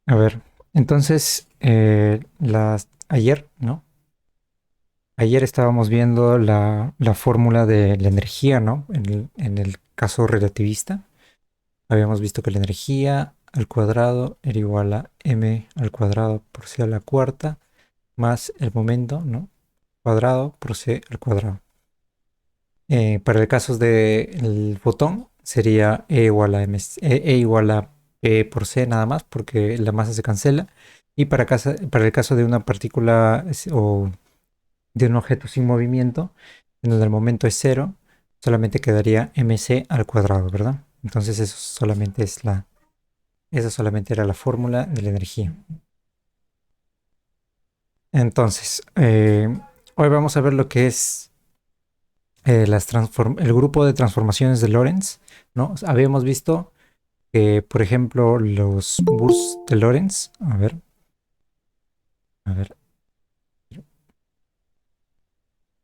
A ver, entonces, ayer, ¿no? Ayer estábamos viendo la fórmula de la energía, ¿no? En el caso relativista, habíamos visto que la energía al cuadrado era igual a m al cuadrado por c a la cuarta más el momento, ¿no? Cuadrado por c al cuadrado. Para el caso del fotón sería E igual a P por C nada más, porque la masa se cancela. Y para el caso de una partícula o de un objeto sin movimiento, en donde el momento es cero, solamente quedaría mc al cuadrado, ¿verdad? Entonces esa solamente era la fórmula de la energía. Entonces, hoy vamos a ver lo que es el grupo de transformaciones de Lorentz, ¿no? Habíamos visto que, por ejemplo, los bursts de Lorentz, a ver,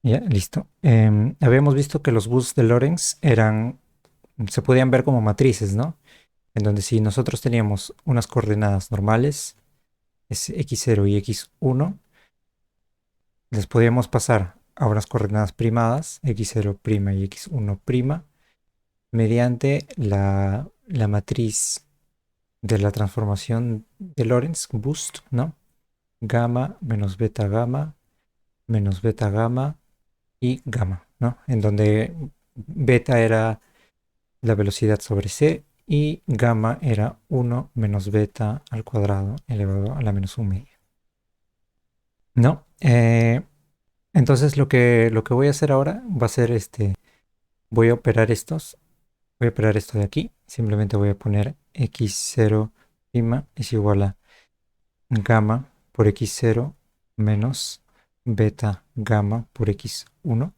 ya, listo. Habíamos visto que los bursts de Lorentz se podían ver como matrices, ¿no? En donde si nosotros teníamos unas coordenadas normales, es x0 y x1, les podíamos pasar a unas coordenadas primadas, x0' y x1', mediante la matriz de la transformación de Lorentz, boost, ¿no? Gamma menos beta gamma y gamma, ¿no? En donde beta era la velocidad sobre c y gamma era 1 menos beta al cuadrado elevado a la menos 1 media, ¿no? Entonces lo que voy a hacer ahora va a ser voy a operar voy a operar esto de aquí, simplemente voy a poner x0' es igual a gamma por x0 menos beta gamma por x1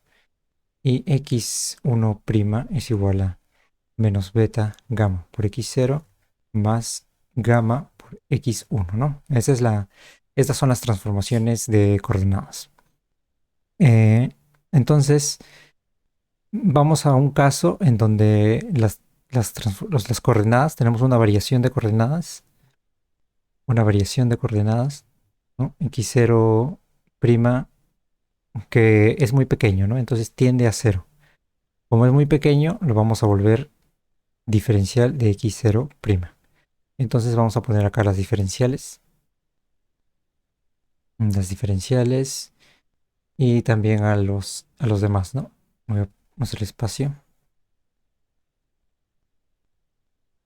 y x1' es igual a menos beta gamma por x0 más gamma por x1, ¿no? Estas son las transformaciones de coordenadas. Eh, entonces, vamos a un caso en donde las coordenadas, tenemos una variación de coordenadas, ¿no? X0' que es muy pequeño, ¿no? Entonces tiende a cero. Como es muy pequeño, lo vamos a volver diferencial de x0'. Entonces vamos a poner acá las diferenciales y también a los demás, ¿no? Voy a hacer espacio.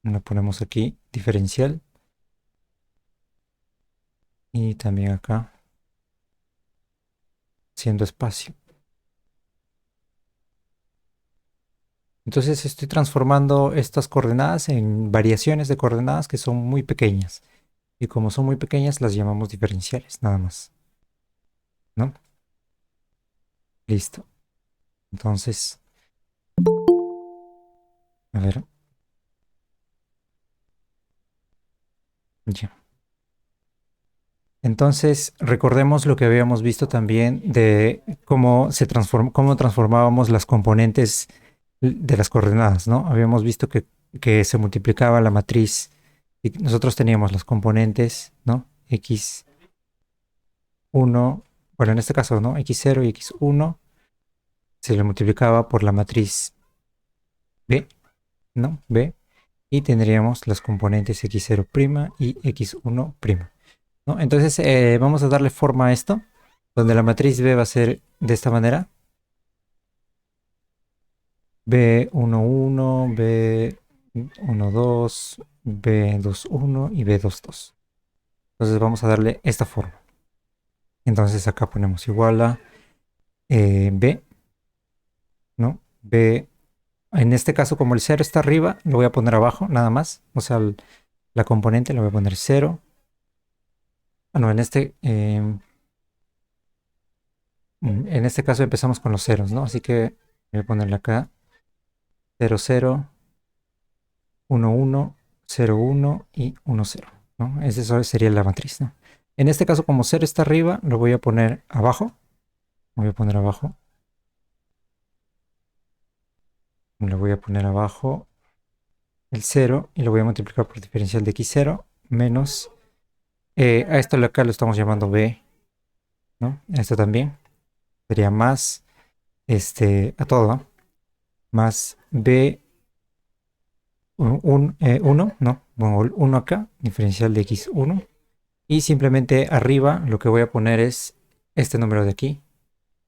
Lo ponemos aquí, diferencial. Y también acá, haciendo espacio. Entonces estoy transformando estas coordenadas en variaciones de coordenadas que son muy pequeñas. Y como son muy pequeñas, las llamamos diferenciales, nada más, ¿no? Listo. Entonces, a ver, ya. Entonces, recordemos lo que habíamos visto también de cómo transformábamos las componentes de las coordenadas, ¿no? Habíamos visto que se multiplicaba la matriz y nosotros teníamos las componentes, ¿no? X1, bueno, en este caso, ¿no? X0 y X1 se le multiplicaba por la matriz B, ¿no? B, y tendríamos las componentes x0' y x1', ¿no? Entonces vamos a darle forma a esto, donde la matriz B va a ser de esta manera: B11, B12, B21 y B22. Entonces vamos a darle esta forma. Entonces acá ponemos igual a B, ¿no? B, en este caso, como el 0 está arriba, lo voy a poner abajo, nada más. O sea, la componente le voy a poner 0. Ah, no, en este caso empezamos con los ceros, ¿no? Así que voy a ponerle acá 0, 0, 1, 1, 0, 1 y 1, 0, ¿no? Esa sería la matriz, ¿no? En este caso, como 0 está arriba, lo voy a poner abajo. Voy a poner abajo. Le voy a poner abajo el 0 y lo voy a multiplicar por diferencial de x0 menos A esto acá lo estamos llamando B, ¿no? Esto también sería más, a todo, ¿no? Más B, 1, ¿no? Pongo el 1 acá, diferencial de x1. Y simplemente arriba lo que voy a poner es este número de aquí,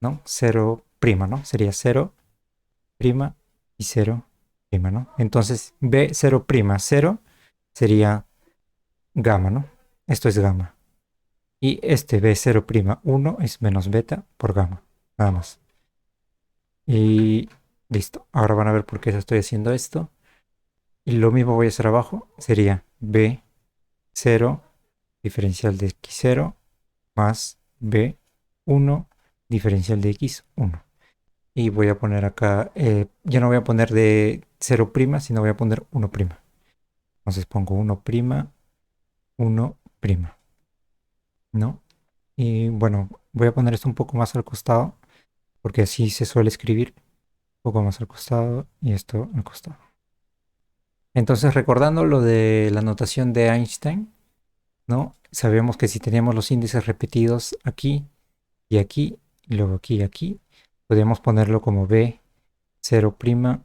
¿no? 0 prima, ¿no? Sería 0 prima y 0 prima, ¿no? Entonces B0 prima 0 sería gamma, ¿no? Esto es gamma. Y este B0 prima 1 es menos beta por gamma, nada más. Y listo. Ahora van a ver por qué estoy haciendo esto. Y lo mismo voy a hacer abajo. Sería B0 diferencial de x0 más B1 diferencial de x1. Y voy a poner acá, ya no voy a poner de 0 prima, sino voy a poner 1 prima. Entonces pongo 1 prima, 1 prima, ¿no? Y bueno, voy a poner esto un poco más al costado, porque así se suele escribir, un poco más al costado y esto al costado. Entonces, recordando lo de la notación de Einstein, ¿no? Sabemos que si teníamos los índices repetidos aquí y aquí, y luego aquí y aquí, podríamos ponerlo como B 0 prima,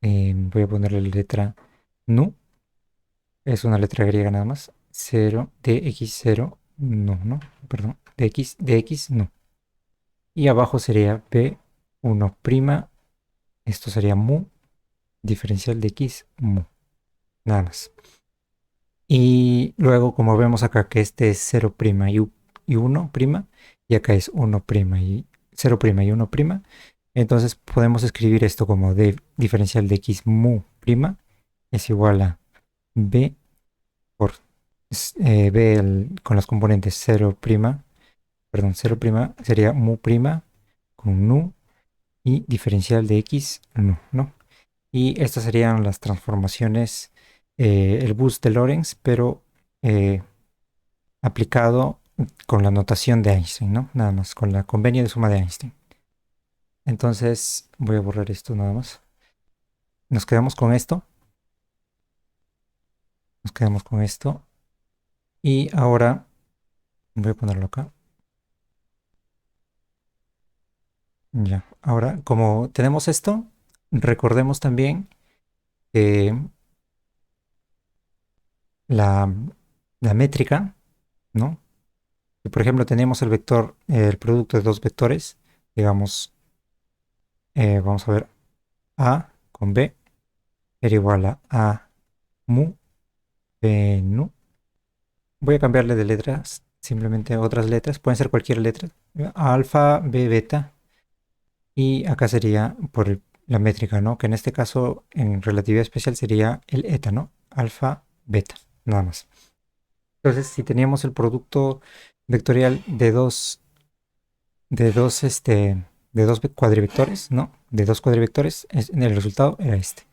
voy a ponerle la letra nu, es una letra griega nada más, 0 dx0 no, no, perdón, dx no. Y abajo sería B1 prima, esto sería mu, diferencial de x mu, nada más. Y luego, como vemos acá que este es 0 prima y 1 prima, y acá es 1 prima y 0 prima y 1 prima, entonces podemos escribir esto como d diferencial de x mu prima es igual a b por con las componentes 0 prima, perdón, 0 prima sería mu prima con nu y diferencial de x nu, ¿no? Y estas serían las transformaciones, el bus de Lorentz, pero aplicado con la notación de Einstein, ¿no? Nada más, con la convenio de suma de Einstein. Entonces voy a borrar esto nada más. Nos quedamos con esto. Nos quedamos con esto. Y ahora voy a ponerlo acá. Ya. Ahora, como tenemos esto, recordemos también que la, la métrica, ¿no? Si por ejemplo tenemos el vector, el producto de dos vectores, digamos, vamos a ver, A con B era igual a mu B nu. Voy a cambiarle de letras, simplemente otras letras, pueden ser cualquier letra. Alfa, B, beta. Y acá sería por la métrica, ¿no? Que en este caso, en relatividad especial, sería el eta, ¿no? Alfa, beta, nada más. Entonces, si teníamos el producto vectorial de dos cuadrivectores, ¿no? De dos cuadrivectores, el resultado era este.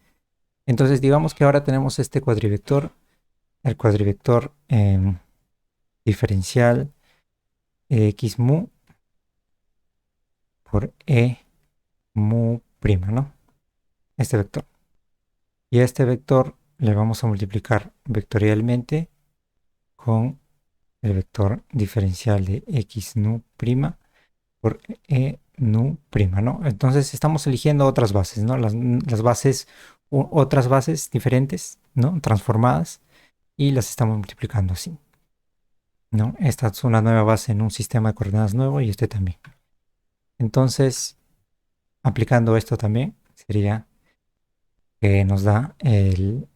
Entonces, digamos que ahora tenemos este cuadrivector, el cuadrivector diferencial x mu por e mu prima, ¿no? Este vector. Y a este vector le vamos a multiplicar vectorialmente con el vector diferencial de x nu prima por e nu prima, ¿no? Entonces estamos eligiendo otras bases, ¿no? Las bases, otras bases diferentes, ¿no? Transformadas y las estamos multiplicando así, ¿no? Esta es una nueva base en un sistema de coordenadas nuevo y este también. Entonces, aplicando esto también, sería que nos da el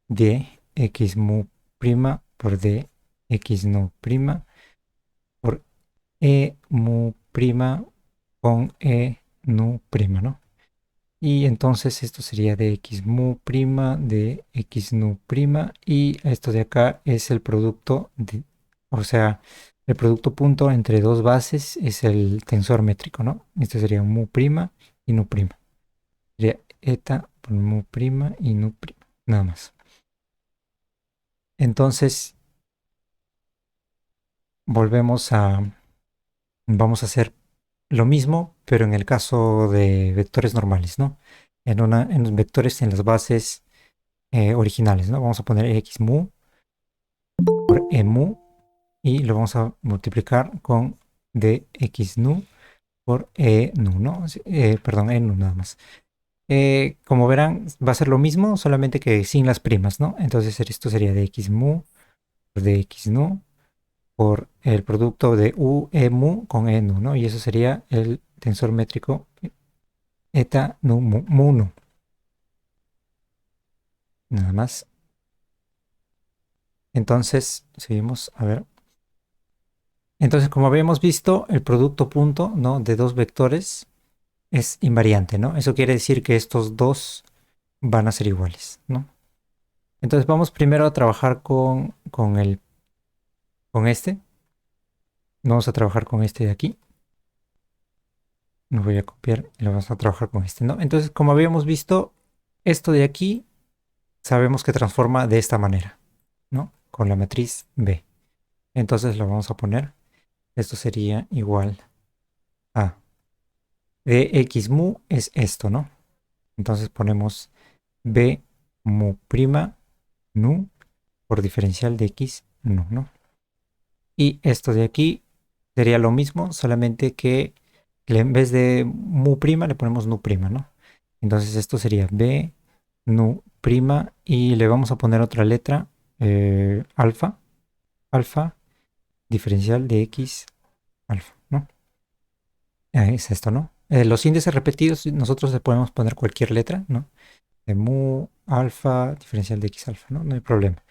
dx mu prima por dx nu prima por e mu prima con e nu prima, ¿no? Y entonces esto sería dx mu prima de x nu prima y esto de acá es el producto, o sea, el producto punto entre dos bases es el tensor métrico, ¿no? Este sería mu prima y nu prima. Sería eta por mu prima y nu prima, nada más. Entonces, vamos a hacer lo mismo, pero en el caso de vectores normales, ¿no? En los vectores en las bases originales, ¿no? Vamos a poner x mu por e mu y lo vamos a multiplicar con dxnu por nu, ¿no? Perdón, nu nada más. Como verán, va a ser lo mismo, solamente que sin las primas, ¿no? Entonces esto sería dxmu por dxnu por el producto de u e mu con e nu, ¿no? Y eso sería el tensor métrico eta nu mu nu. Nada más. Entonces, seguimos, a ver. Entonces, como habíamos visto, el producto punto, ¿no? De dos vectores es invariante, ¿no? Eso quiere decir que estos dos van a ser iguales, ¿no? Entonces vamos primero a trabajar con este. Vamos a trabajar con este de aquí. Lo voy a copiar y lo vamos a trabajar con este, ¿no? Entonces, como habíamos visto, esto de aquí sabemos que transforma de esta manera, ¿no? Con la matriz B. Entonces lo vamos a poner. Esto sería igual a dx mu es esto, ¿no? Entonces ponemos b mu prima nu por diferencial de x nu, ¿no? Y esto de aquí sería lo mismo, solamente que en vez de mu prima le ponemos nu prima, ¿no? Entonces esto sería b nu prima y le vamos a poner otra letra, alfa, alfa diferencial de x alfa, ¿no? Es esto, ¿no? Los índices repetidos nosotros le podemos poner cualquier letra, ¿no? De mu alfa diferencial de x alfa, ¿no? No hay problema.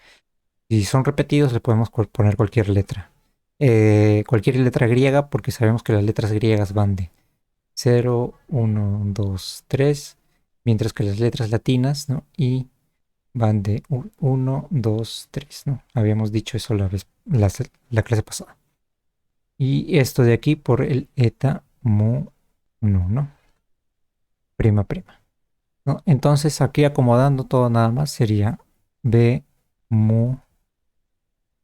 Si son repetidos le podemos poner cualquier letra. Cualquier letra griega porque sabemos que las letras griegas van de 0, 1, 2, 3, mientras que las letras latinas, ¿no? Y van de 1, 2, 3, ¿no? Habíamos dicho eso la clase pasada. Y esto de aquí por el eta mu nu, ¿no? Prima prima, ¿no? Entonces aquí acomodando todo nada más sería b mu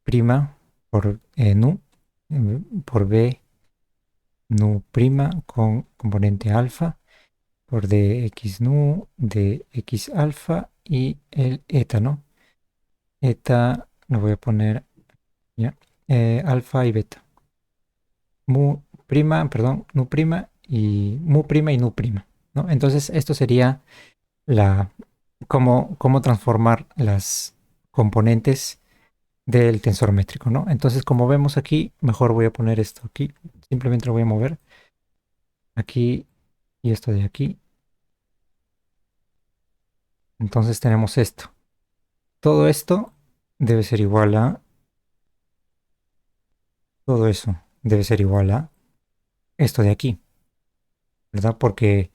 prima por nu por b nu prima con componente alfa por dx nu de x alfa y el eta, ¿no? Eta lo voy a poner ya, alfa y beta. Mu prima, perdón, nu prima y mu prima y nu prima, ¿no? Entonces esto sería la cómo transformar las componentes del tensor métrico, ¿no? Entonces, como vemos aquí, mejor voy a poner esto aquí. Simplemente lo voy a mover aquí y esto de aquí. Entonces tenemos esto. Todo esto debe ser igual a... Todo eso debe ser igual a esto de aquí, ¿verdad? Porque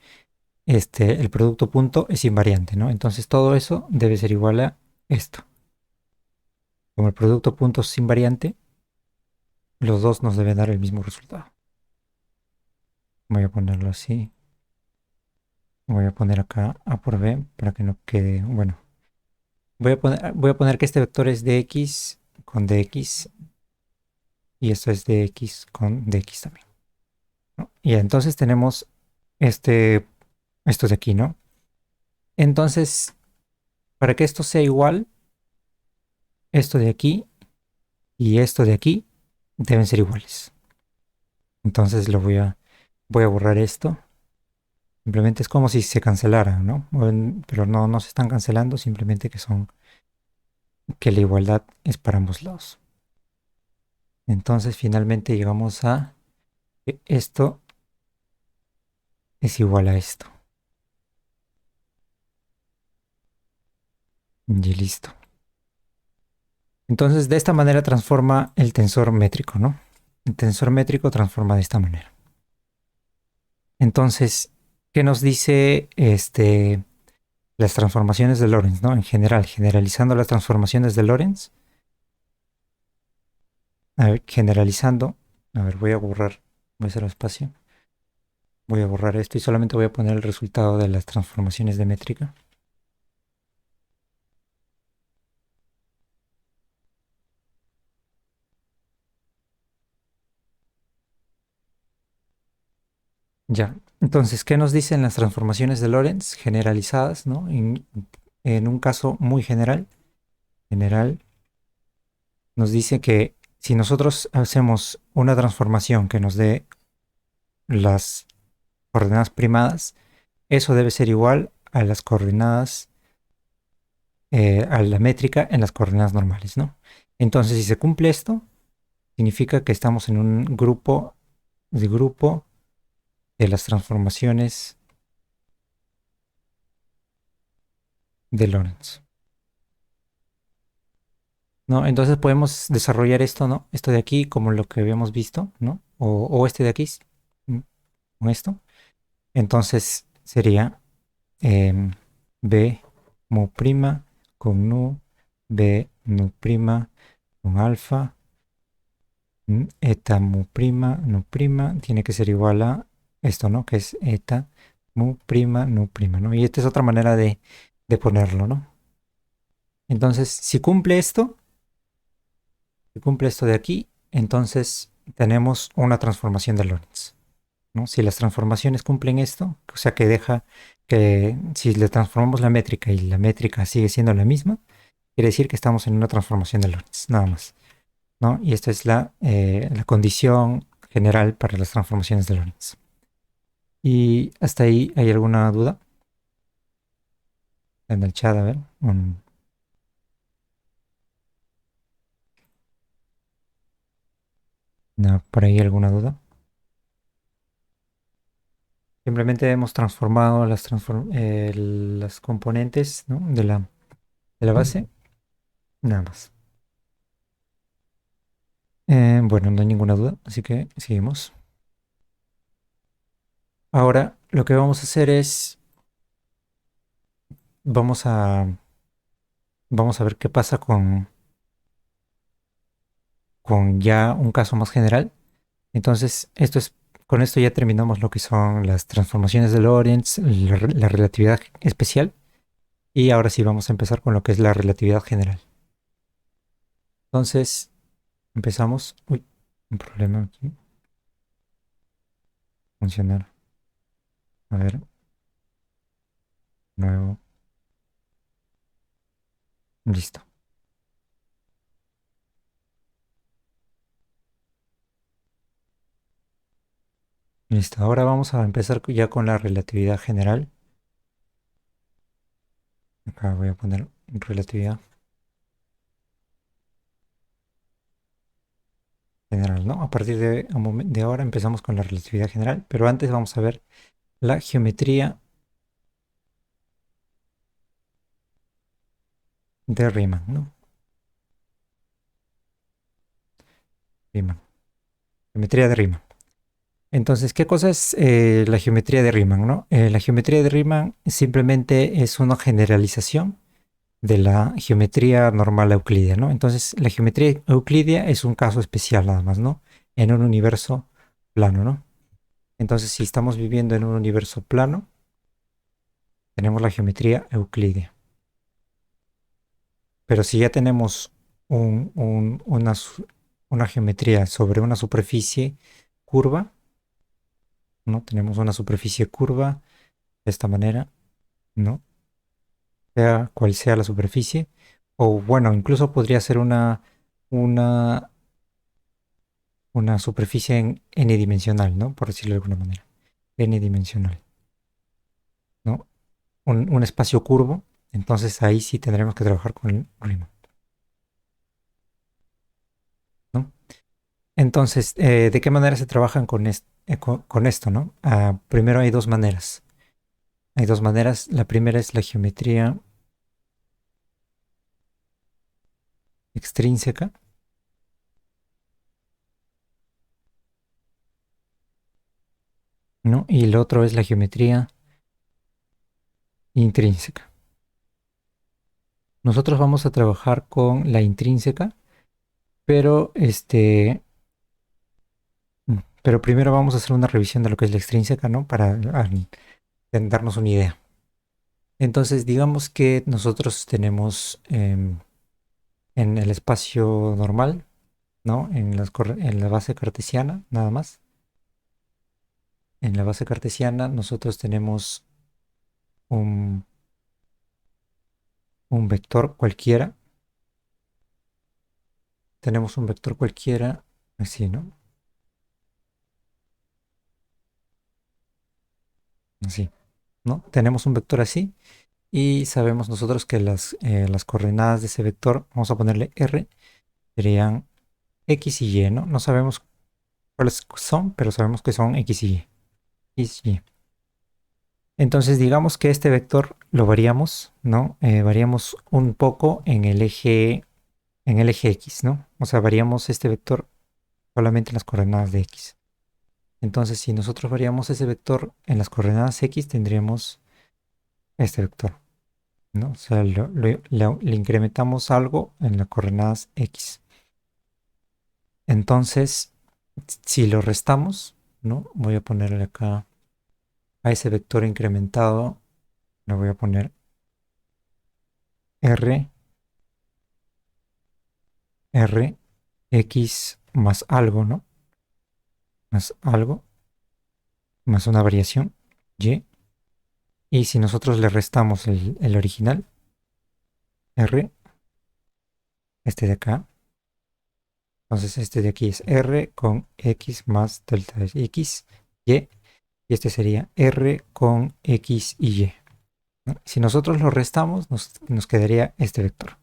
el producto punto es invariante, ¿no? Entonces todo eso debe ser igual a esto. Como el producto punto es invariante, los dos nos deben dar el mismo resultado. Voy a ponerlo así. Voy a poner acá A por B para que no quede, bueno. Voy a poner que este vector es dx con dx y esto es dx con dx también, ¿no? Y entonces tenemos esto de aquí, ¿no? Entonces, para que esto sea igual, esto de aquí y esto de aquí deben ser iguales. Entonces voy a borrar esto. Simplemente es como si se cancelaran, ¿no? Pero no se están cancelando, simplemente que la igualdad es para ambos lados. Entonces finalmente llegamos a que esto es igual a esto. Y listo. Entonces de esta manera transforma el tensor métrico, ¿no? El tensor métrico transforma de esta manera. Entonces, ¿qué nos dice las transformaciones de Lorentz, ¿no? En general, generalizando las transformaciones de Lorentz. A ver, generalizando. A ver, voy a hacer espacio. Voy a borrar esto y solamente voy a poner el resultado de las transformaciones de métrica. Ya, entonces, ¿qué nos dicen las transformaciones de Lorentz generalizadas, ¿no? En un caso muy general, nos dice que si nosotros hacemos una transformación que nos dé las coordenadas primadas, eso debe ser igual a las coordenadas, a la métrica en las coordenadas normales, ¿no? Entonces, si se cumple esto, significa que estamos en un grupo de las transformaciones de Lorentz, ¿no? Entonces podemos desarrollar esto, ¿no? Esto de aquí como lo que habíamos visto, ¿no? O este de aquí, con esto. Entonces sería em, B mu prima con nu, B nu prima con alfa, eta mu prima, nu prima, tiene que ser igual a esto, ¿no? Que es eta mu prima, nu prima, ¿no? Y esta es otra manera de ponerlo, ¿no? Entonces, si cumple esto de aquí, entonces tenemos una transformación de Lorentz, ¿no? Si las transformaciones cumplen esto, o sea que deja que si le transformamos la métrica y la métrica sigue siendo la misma, quiere decir que estamos en una transformación de Lorentz, nada más, ¿no? Y esta es la condición general para las transformaciones de Lorentz. Y hasta ahí, ¿hay alguna duda? En el chat, a ver. No, por ahí alguna duda. Simplemente hemos transformado las componentes, ¿no? de la base, nada más. Bueno, no hay ninguna duda, así que seguimos. Ahora lo que vamos a hacer es, vamos a, vamos a ver qué pasa con ya un caso más general. Entonces, con esto ya terminamos lo que son las transformaciones de Lorentz, la relatividad especial, y ahora sí vamos a empezar con lo que es la relatividad general. Entonces, empezamos. Uy, un problema aquí. Funcionar. A ver, nuevo. Listo. Listo. Ahora vamos a empezar ya con la relatividad general. Acá voy a poner relatividad general, ¿no? A partir de ahora empezamos con la relatividad general, pero antes vamos a ver la geometría de Riemann, ¿no? Riemann. Geometría de Riemann. Entonces, ¿qué cosa es la geometría de Riemann, no? La geometría de Riemann simplemente es una generalización de la geometría normal euclídea, ¿no? Entonces, la geometría euclídea es un caso especial nada más, ¿no? En un universo plano, ¿no? Entonces, si estamos viviendo en un universo plano, tenemos la geometría euclídea. Pero si ya tenemos una geometría sobre una superficie curva, ¿no? Tenemos una superficie curva de esta manera, ¿no? Sea cual sea la superficie. O bueno, incluso podría ser una, una superficie en n-dimensional, ¿no? Por decirlo de alguna manera. N-dimensional, ¿no? Un espacio curvo. Entonces ahí sí tendremos que trabajar con el Riemann, ¿no? Entonces, ¿de qué manera se trabajan con esto, ¿no? Primero hay dos maneras. Hay dos maneras. La primera es la geometría extrínseca, ¿no? Y el otro es la geometría intrínseca. Nosotros vamos a trabajar con la intrínseca, pero pero primero vamos a hacer una revisión de lo que es la extrínseca, ¿no? Para darnos una idea. Entonces, digamos que nosotros tenemos en el espacio normal, ¿no? En la base cartesiana, nada más. En la base cartesiana nosotros tenemos un, un vector cualquiera, tenemos un vector cualquiera, así, ¿no? Así, ¿no? Tenemos un vector así y sabemos nosotros que las coordenadas de ese vector, vamos a ponerle R, serían X y Y, ¿no? No sabemos cuáles son, pero sabemos que son X y Y. X y Y. Entonces digamos que este vector lo variamos, ¿no? Variamos un poco en el eje X, ¿no? O sea, variamos este vector solamente en las coordenadas de X. Entonces, si nosotros variamos ese vector en las coordenadas X, tendríamos este vector, ¿no? O sea, le incrementamos algo en las coordenadas X. Entonces, si lo restamos, ¿no? Voy a ponerle acá a ese vector incrementado, le voy a poner R, R, X más algo, ¿no? Más algo, más una variación, Y. Y si nosotros le restamos el original, R, este de acá, entonces este de aquí es R con X más delta de X, Y, y este sería R con X y Y, ¿no? Si nosotros lo restamos, nos quedaría este vector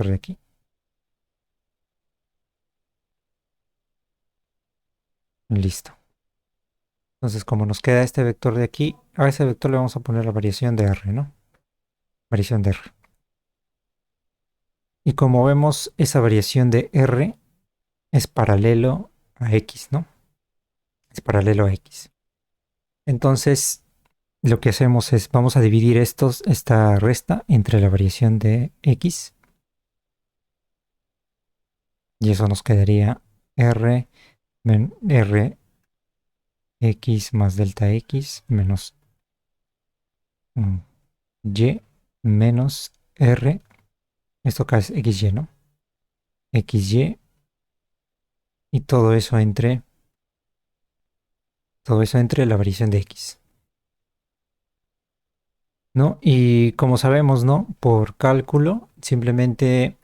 de aquí. Listo. Entonces, como nos queda este vector de aquí, a ese vector le vamos a poner la variación de R, ¿no? Variación de R. Y como vemos, esa variación de R es paralelo a X, ¿no? Es paralelo a X. Entonces, lo que hacemos es, vamos a dividir esta resta entre la variación de X y eso nos quedaría R, R X más delta X menos Y menos R, esto acá es XY, ¿no? XY y todo eso entre la variación de X, ¿no? Y como sabemos, ¿no? Por cálculo, simplemente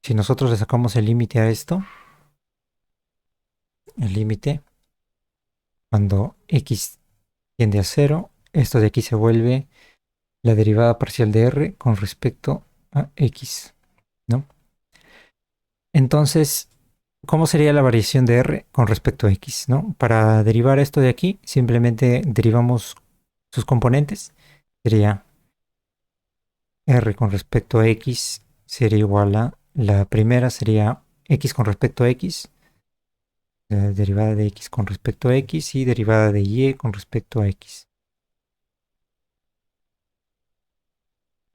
si nosotros le sacamos el límite a esto, el límite, cuando X tiende a cero, esto de aquí se vuelve la derivada parcial de R con respecto a X, ¿no? Entonces, ¿cómo sería la variación de R con respecto a X, ¿no? Para derivar esto de aquí, simplemente derivamos sus componentes. Sería R con respecto a X sería igual a la primera sería X con respecto a X, la derivada de X con respecto a X y derivada de Y con respecto a X.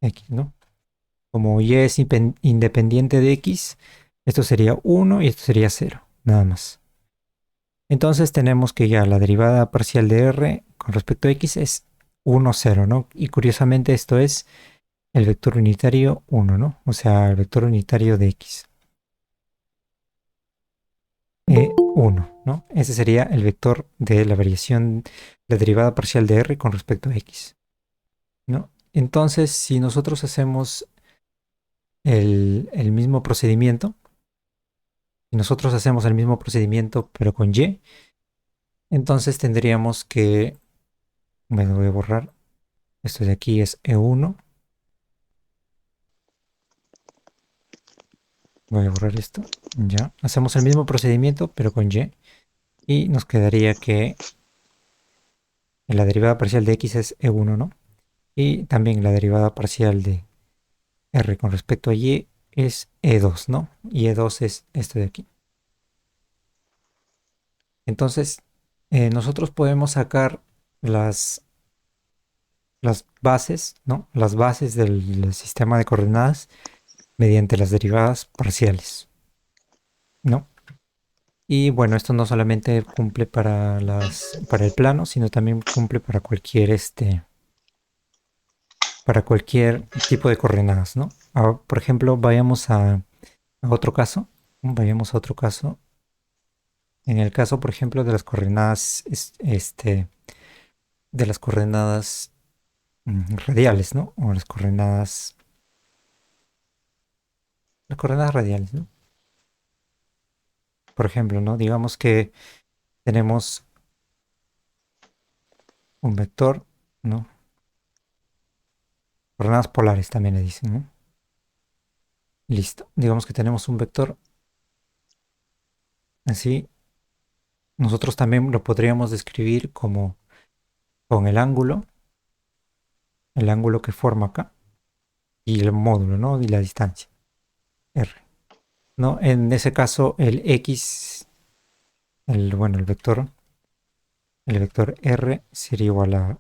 X, ¿no? Como Y es independiente de X, esto sería 1 y esto sería 0, nada más. Entonces tenemos que ya la derivada parcial de R con respecto a X es 1, 0, ¿no? Y curiosamente esto es el vector unitario 1, ¿no? O sea, el vector unitario de X. 1, ¿no? Ese sería el vector de la variación, la derivada parcial de R con respecto a X, ¿no? Entonces, si nosotros hacemos el mismo procedimiento, si nosotros hacemos el mismo procedimiento pero con Y, entonces tendríamos que, bueno, voy a borrar, esto de aquí es E1, voy a borrar esto, ya, hacemos el mismo procedimiento pero con y nos quedaría que la derivada parcial de X es E1, ¿no? Y también la derivada parcial de R con respecto a Y es E2, ¿no? Y E2 es esto de aquí. Entonces, nosotros podemos sacar las, las bases, ¿no? Las bases del sistema de coordenadas mediante las derivadas parciales, ¿no? Y bueno, esto no solamente cumple para el plano, sino también cumple para para cualquier tipo de coordenadas, ¿no? Por ejemplo, vayamos a otro caso. Vayamos a otro caso. En el caso, por ejemplo, de las coordenadas, de las coordenadas radiales, ¿no? O las coordenadas las coordenadas radiales, ¿no? Por ejemplo, ¿no? Digamos que tenemos un vector, ¿no? Coordenadas polares también le dicen, ¿no? Listo. Digamos que tenemos un vector así. Nosotros también lo podríamos describir como con el ángulo que forma acá, y el módulo, ¿no? Y la distancia, r, ¿no? En ese caso, el x, bueno, el vector r sería igual a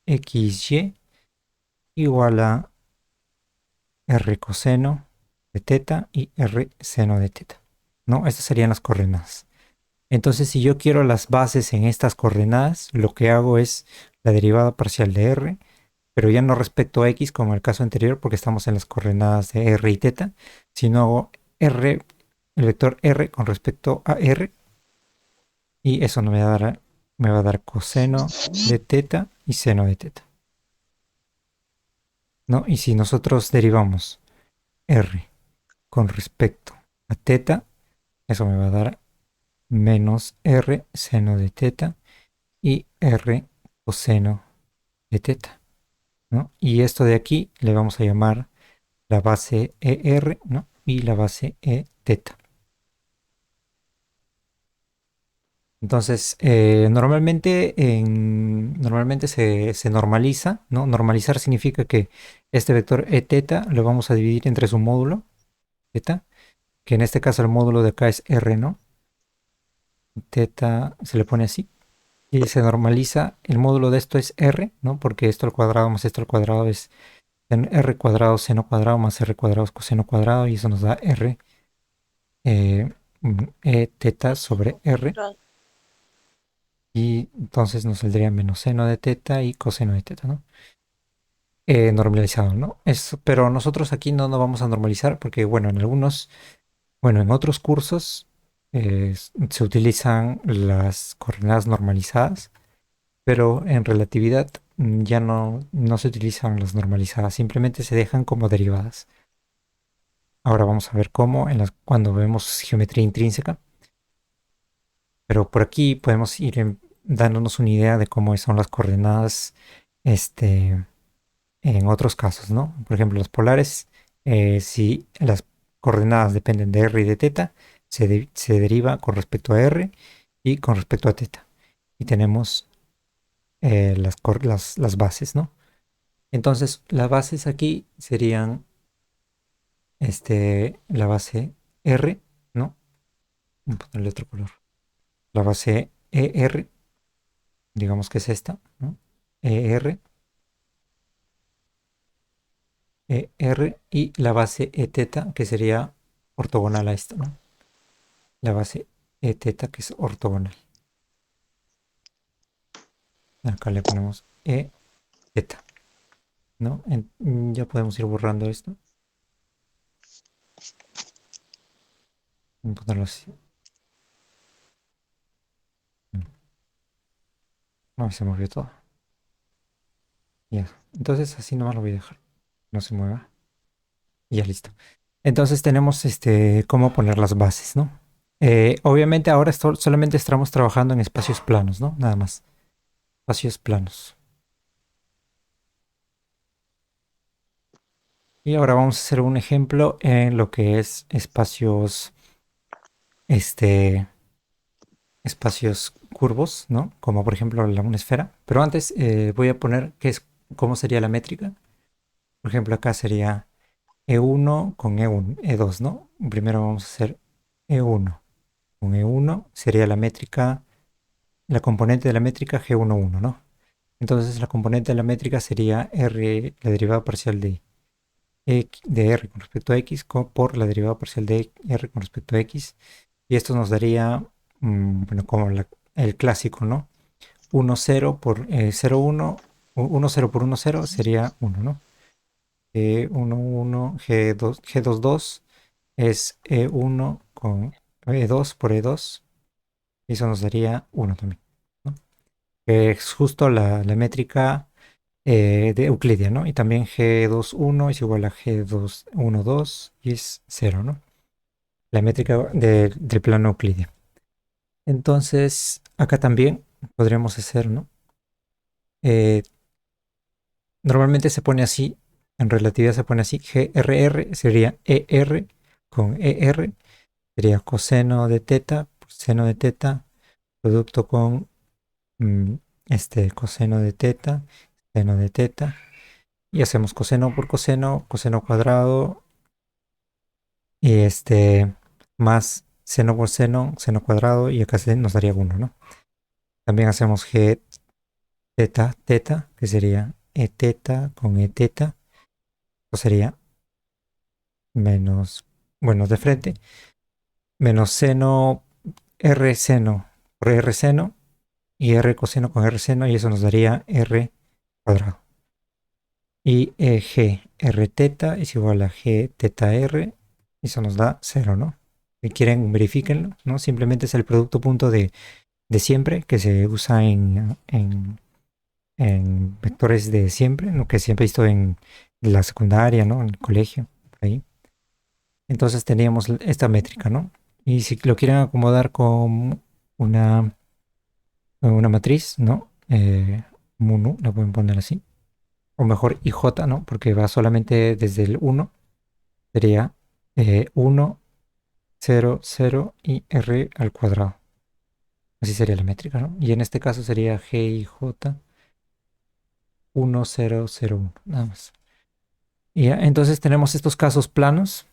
xy igual a r coseno de teta y r seno de teta, ¿no? Estas serían las coordenadas. Entonces, si yo quiero las bases en estas coordenadas, lo que hago es la derivada parcial de r, pero ya no respecto a x como en el caso anterior, porque estamos en las coordenadas de r y teta, sino hago r, el vector r con respecto a r, y eso me va a dar coseno de teta y seno de teta, ¿no? Y si nosotros derivamos r con respecto a teta, eso me va a dar menos r seno de teta y r coseno de teta, ¿no? Y esto de aquí le vamos a llamar la base ER, ¿no? Y la base E teta. Entonces, normalmente se normaliza, ¿no? Normalizar significa que este vector E teta lo vamos a dividir entre su módulo, teta, que en este caso el módulo de acá es R, ¿no? Teta se le pone así. Y se normaliza, el módulo de esto es R, ¿no? Porque esto al cuadrado más esto al cuadrado es R cuadrado seno cuadrado más R cuadrado coseno cuadrado, y eso nos da R eh, E teta sobre R. Y entonces nos saldría menos seno de teta y coseno de teta, ¿no? Normalizado, ¿no? Pero nosotros aquí no nos vamos a normalizar porque, bueno, en otros cursos se utilizan las coordenadas normalizadas, pero en relatividad ya no se utilizan las normalizadas, simplemente se dejan como derivadas. Ahora vamos a ver cómo cuando vemos geometría intrínseca, pero por aquí podemos ir dándonos una idea de cómo son las coordenadas, este, en otros casos, ¿no? Por ejemplo, los polares, si las coordenadas dependen de r y de teta, se deriva con respecto a r y con respecto a teta. Y tenemos las bases, ¿no? Entonces, las bases aquí serían la base r, ¿no? Voy a ponerle otro color. La base ER, digamos que es esta, ¿no? ER, ER y la base E teta, que sería ortogonal a esto, ¿no? La base E teta, que es ortogonal. Acá le ponemos E teta, ¿no? Ya podemos ir borrando esto. Vamos a ponerlo así. No, se movió todo. Ya. Entonces así nomás lo voy a dejar. No se mueva. Y ya listo. Entonces tenemos cómo poner las bases, ¿no? Obviamente ahora solamente estamos trabajando en espacios planos, ¿no? Nada más. Espacios planos. Y ahora vamos a hacer un ejemplo en lo que es este, espacios curvos, ¿no? Como por ejemplo una esfera. Pero antes voy a poner cómo sería la métrica. Por ejemplo, acá sería E1 con E1, E2, ¿no? Primero vamos a hacer E1. Con E1 sería la métrica, la componente de la métrica G11, ¿no? Entonces la componente de la métrica sería R, la derivada parcial de R con respecto a X por la derivada parcial de R con respecto a X. Y esto nos daría, bueno, como el clásico, ¿no? 1, 0 por 0, 1, 1, 0 por 1, 0 sería 1, ¿no? 1, 1, G2, G2, 2 es E1 con E2 por E2. Y eso nos daría 1 también, ¿no? Que es justo la métrica de Euclidia, ¿no? Y también G2,1 es igual a G2,1,2 y es 0, ¿no? La métrica del plano Euclidia. Entonces, acá también podríamos hacer, ¿no? Eh, Normalmente se pone así, en relatividad se pone así, GRR sería ER con ER, sería coseno de teta, por seno de teta, producto con mm, coseno de teta, seno de teta, y hacemos coseno por coseno, coseno cuadrado, y más seno por seno, seno cuadrado, y acá nos daría 1, ¿no? También hacemos G teta, teta, que sería E teta con E teta, o sería menos, bueno, de frente, menos seno, R seno por R seno, y R coseno con R seno, y eso nos daría R cuadrado. Y G R teta es igual a G teta R, y eso nos da 0, ¿no? Si quieren, verifíquenlo, ¿no? Simplemente es el producto punto de siempre que se usa en vectores de siempre, lo que siempre he visto en la secundaria, ¿no? En el colegio, por ahí. Entonces teníamos esta métrica, ¿no? Y si lo quieren acomodar con una matriz, ¿no? Munu, la pueden poner así. O mejor IJ, ¿no? Porque va solamente desde el 1. Sería 1, 0, 0 y R al cuadrado. Así sería la métrica, ¿no? Y en este caso sería GIJ 1, 0, 0, 1. Nada más. Y ya, entonces tenemos estos casos planos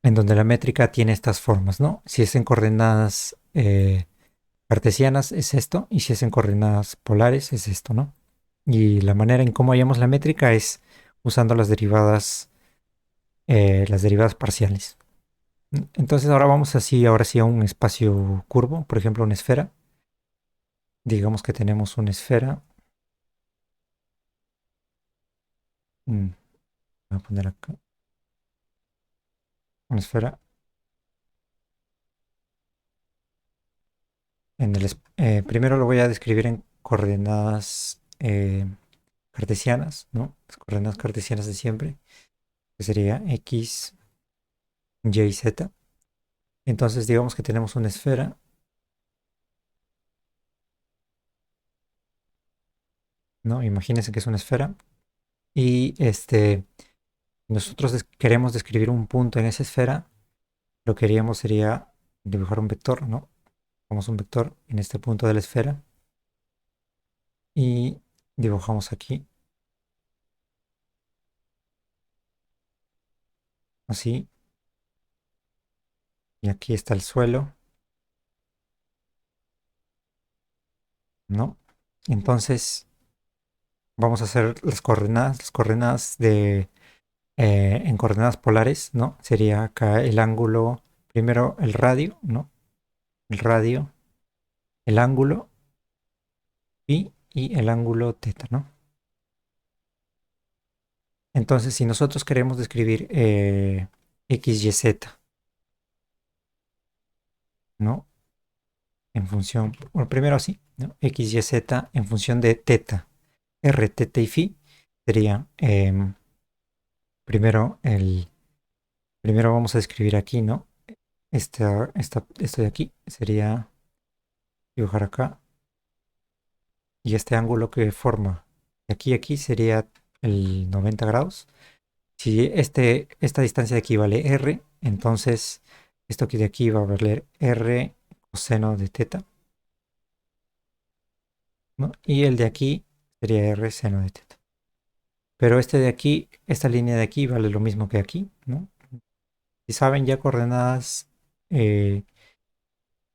en donde la métrica tiene estas formas, ¿no? Si es en coordenadas cartesianas es esto, y si es en coordenadas polares es esto, ¿no? Y la manera en cómo hallamos la métrica es usando las derivadas parciales. Entonces ahora vamos así, ahora sí a un espacio curvo, por ejemplo una esfera. Digamos que tenemos una esfera. Voy a poner acá una esfera. Primero lo voy a describir en coordenadas cartesianas, ¿no? Las coordenadas cartesianas de siempre, que sería X, Y, Z. Entonces digamos que tenemos una esfera, ¿no? Imagínense que es una esfera y nosotros queremos describir un punto en esa esfera. Lo que haríamos sería dibujar un vector, ¿no? Vamos un vector en este punto de la esfera y dibujamos aquí, así, y aquí está el suelo, ¿no? Entonces vamos a hacer las coordenadas en coordenadas polares, ¿no? Sería acá el ángulo, primero el radio, ¿no? El radio, el ángulo y el ángulo teta, ¿no? Entonces, si nosotros queremos describir X, Y, Z, ¿no? En función, bueno, primero así, ¿no? X, Y, Z en función de teta, R, teta y phi, sería primero primero vamos a escribir aquí, ¿no? Esto de aquí sería dibujar acá, y este ángulo que forma de aquí a aquí sería el 90 grados. Si esta distancia de aquí vale R, entonces esto aquí de aquí va a valer R coseno de teta, ¿no? Y el de aquí sería R seno de teta. Pero este de aquí, esta línea de aquí vale lo mismo que aquí, ¿no? Si saben ya coordenadas eh,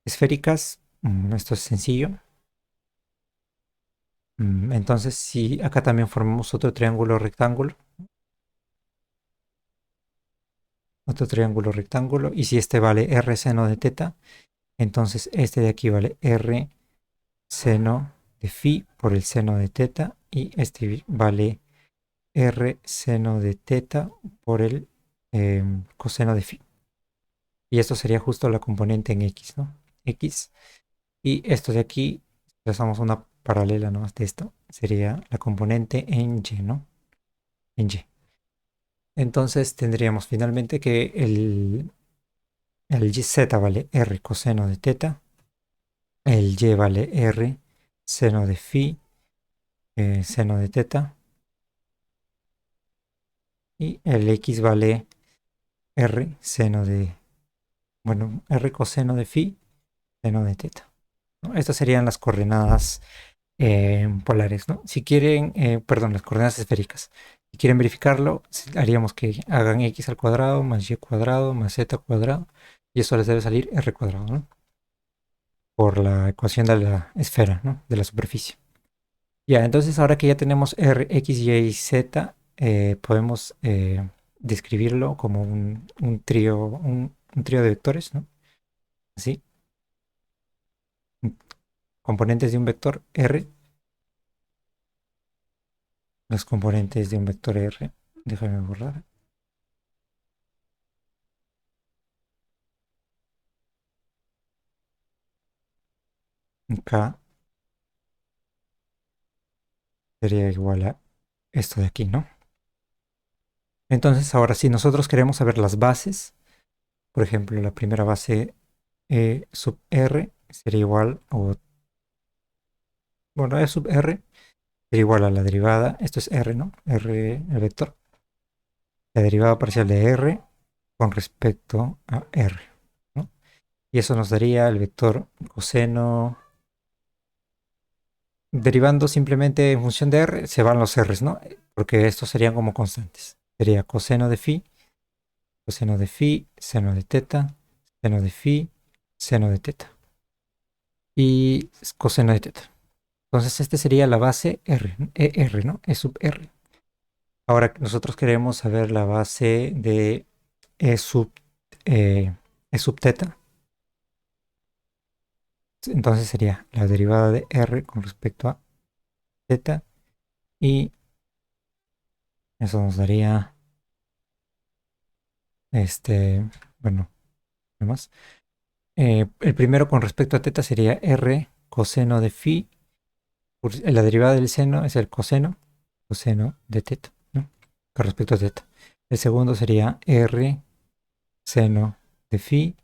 esféricas, esto es sencillo. Entonces, si acá también formamos otro triángulo rectángulo, y si este vale R seno de teta, entonces este de aquí vale R seno de phi por el seno de teta, y este vale R seno de teta por el coseno de phi. Y esto sería justo la componente en X, ¿no? X. Y esto de aquí, trazamos una paralela nomás de esto, sería la componente en Y, ¿no? En Y. Entonces tendríamos finalmente que el z vale r coseno de teta, el y vale r seno de phi, seno de teta, y el x vale r seno de, bueno, r coseno de phi, seno de teta, ¿no? Estas serían las coordenadas polares, ¿no? Si quieren, perdón, las coordenadas esféricas. Si quieren verificarlo, haríamos que hagan x al cuadrado más y cuadrado más z cuadrado, y eso les debe salir r cuadrado, ¿no? Por la ecuación de la esfera, ¿no? De la superficie. Ya, entonces ahora que ya tenemos r, x, y, z, podemos describirlo como un trío, un trío de vectores, ¿no? Así, componentes de un vector r, los componentes de un vector r, déjame borrar. K sería igual a esto de aquí, ¿no? Entonces, ahora si nosotros queremos saber las bases, por ejemplo, la primera base sub r sería igual, o bueno, e sub r sería igual a la derivada, esto es r, ¿no? R, el vector, la derivada parcial de r con respecto a r, ¿no? Y eso nos daría el vector coseno, derivando simplemente en función de r, se van los r's, ¿no? Porque estos serían como constantes. Sería coseno de phi, seno de teta, seno de phi, seno de teta y coseno de teta. Entonces este sería la base r, ER, ¿no? E sub r. Ahora nosotros queremos saber la base de E sub, E sub teta. Entonces sería la derivada de r con respecto a teta, y eso nos daría, bueno, nada más. El primero con respecto a teta sería r coseno de phi. La derivada del seno es el coseno de teta, ¿no? Con respecto a teta. El segundo sería r seno de phi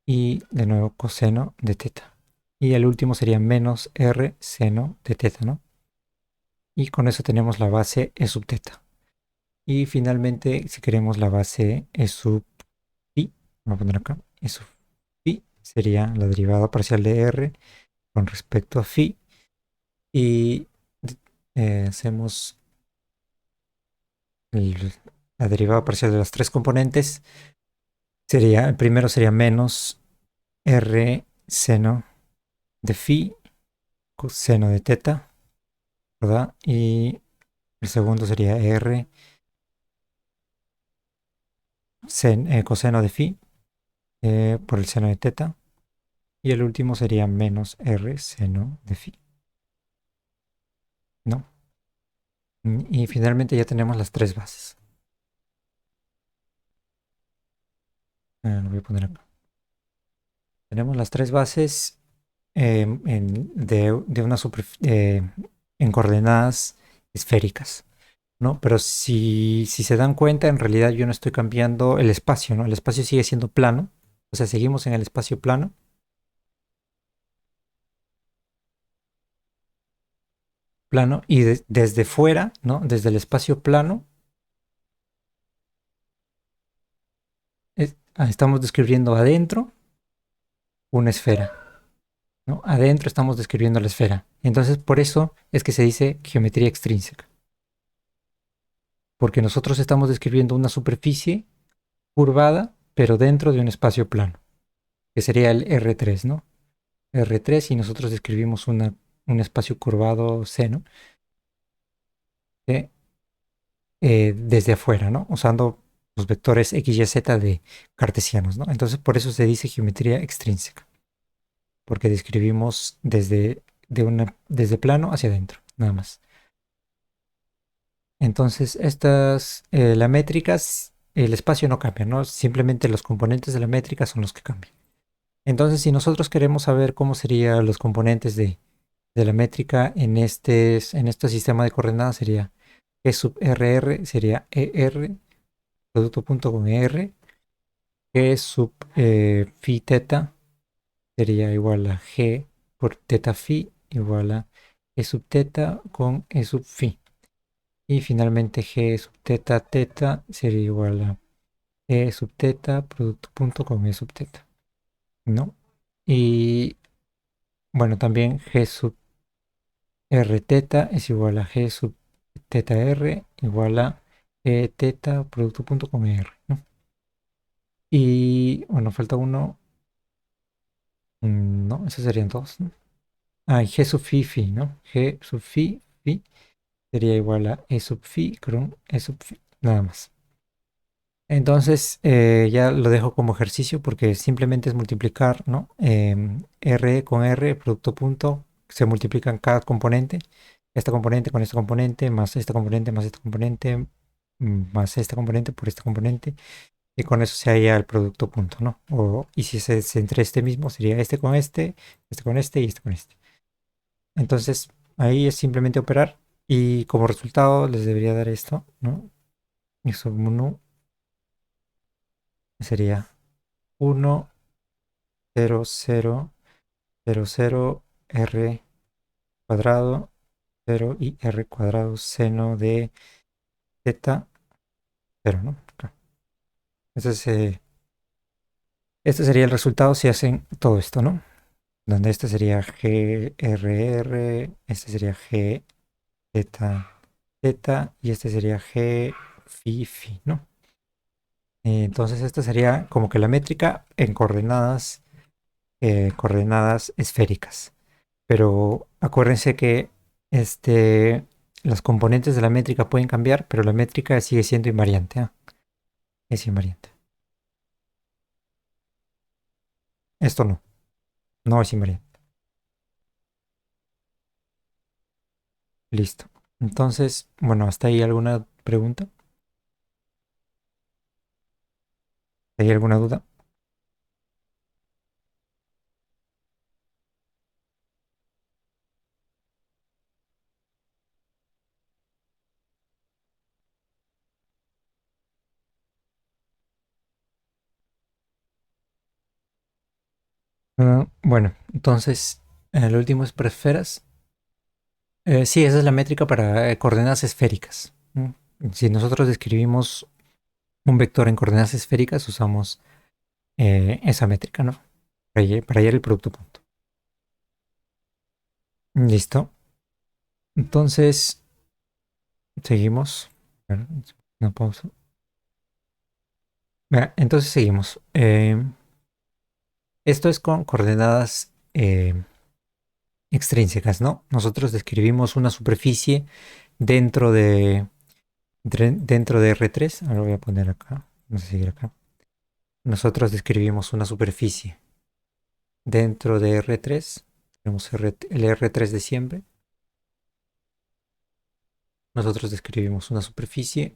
y de nuevo coseno de teta. Y el último sería menos r seno de teta, ¿no? Y con eso tenemos la base e sub teta. Y finalmente, si queremos la base e sub phi, vamos a poner acá, e sub phi sería la derivada parcial de r con respecto a phi. Y hacemos la derivada parcial de las tres componentes. El primero sería menos r seno de phi coseno de teta, ¿verdad? Y el segundo sería r coseno de phi por el seno de teta. Y el último sería menos r seno de phi, ¿no? Y finalmente ya tenemos las tres bases. Lo voy a poner acá. Tenemos las tres bases de una en coordenadas esféricas, ¿no? Pero si se dan cuenta, en realidad yo no estoy cambiando el espacio, ¿no? El espacio sigue siendo plano, o sea, seguimos en el espacio plano. Plano, y desde fuera, ¿no? Desde el espacio plano, estamos describiendo adentro una esfera, ¿no? Adentro estamos describiendo la esfera. Entonces, por eso es que se dice geometría extrínseca. Porque nosotros estamos describiendo una superficie curvada, pero dentro de un espacio plano, que sería el R3, ¿no? R3, y nosotros describimos un espacio curvado C, ¿no? Desde afuera, ¿no? Usando los vectores X, Y, Z de cartesianos, ¿no? Entonces, por eso se dice geometría extrínseca, porque describimos desde plano hacia adentro, nada más. Entonces, las métricas, el espacio no cambia, ¿no? Simplemente los componentes de la métrica son los que cambian. Entonces, si nosotros queremos saber cómo serían los componentes de de la métrica en este sistema de coordenadas sería G sub RR, sería ER, producto punto con ER, G sub phi teta sería igual a G por teta phi igual a E sub teta con E sub phi. Y finalmente G sub teta teta sería igual a E sub teta producto punto con E sub teta, ¿no? Y bueno, también G sub R teta es igual a G sub teta R igual a E teta producto punto con R, ¿no? Y bueno, falta uno. No, esos serían dos, ¿no? Ah, y G sub phi phi, ¿no? G sub phi phi sería igual a E sub phi con E sub phi, nada más. Entonces ya lo dejo como ejercicio porque simplemente es multiplicar, ¿no? R con R, producto punto, se multiplican cada componente, esta componente, más esta componente, más esta componente, más esta componente por esta componente, y con eso se halla el producto punto, ¿no? Y si es entre este mismo, sería este con este y este con este. Entonces ahí es simplemente operar y como resultado les debería dar esto, ¿no? Eso uno sería 1 0 0 0 0 r cuadrado 0 y r cuadrado seno de zeta 0, ¿no? Acá. Entonces, este sería el resultado si hacen todo esto, ¿no? Donde este sería GRR, este sería G zeta zeta y este sería G phi phi, ¿no? Entonces, esta sería como que la métrica en coordenadas esféricas. Pero acuérdense que este, los componentes de la métrica pueden cambiar, pero la métrica sigue siendo invariante. Es invariante. Esto no, no es invariante. Listo. Entonces, bueno, hasta ahí alguna pregunta. ¿Hay alguna duda? Bueno, entonces, el último es para esferas. Sí, esa es la métrica para coordenadas esféricas. Si nosotros describimos un vector en coordenadas esféricas, usamos esa métrica, ¿no? Para hallar el producto punto. Listo. Entonces, seguimos. Bueno, una pausa. Entonces seguimos. Esto es con coordenadas extrínsecas, ¿no? Nosotros describimos una superficie dentro dentro de R3. Ahora lo voy a poner acá. Vamos a seguir acá. Nosotros describimos una superficie dentro de R3. Tenemos el R3 de siempre. Nosotros describimos una superficie.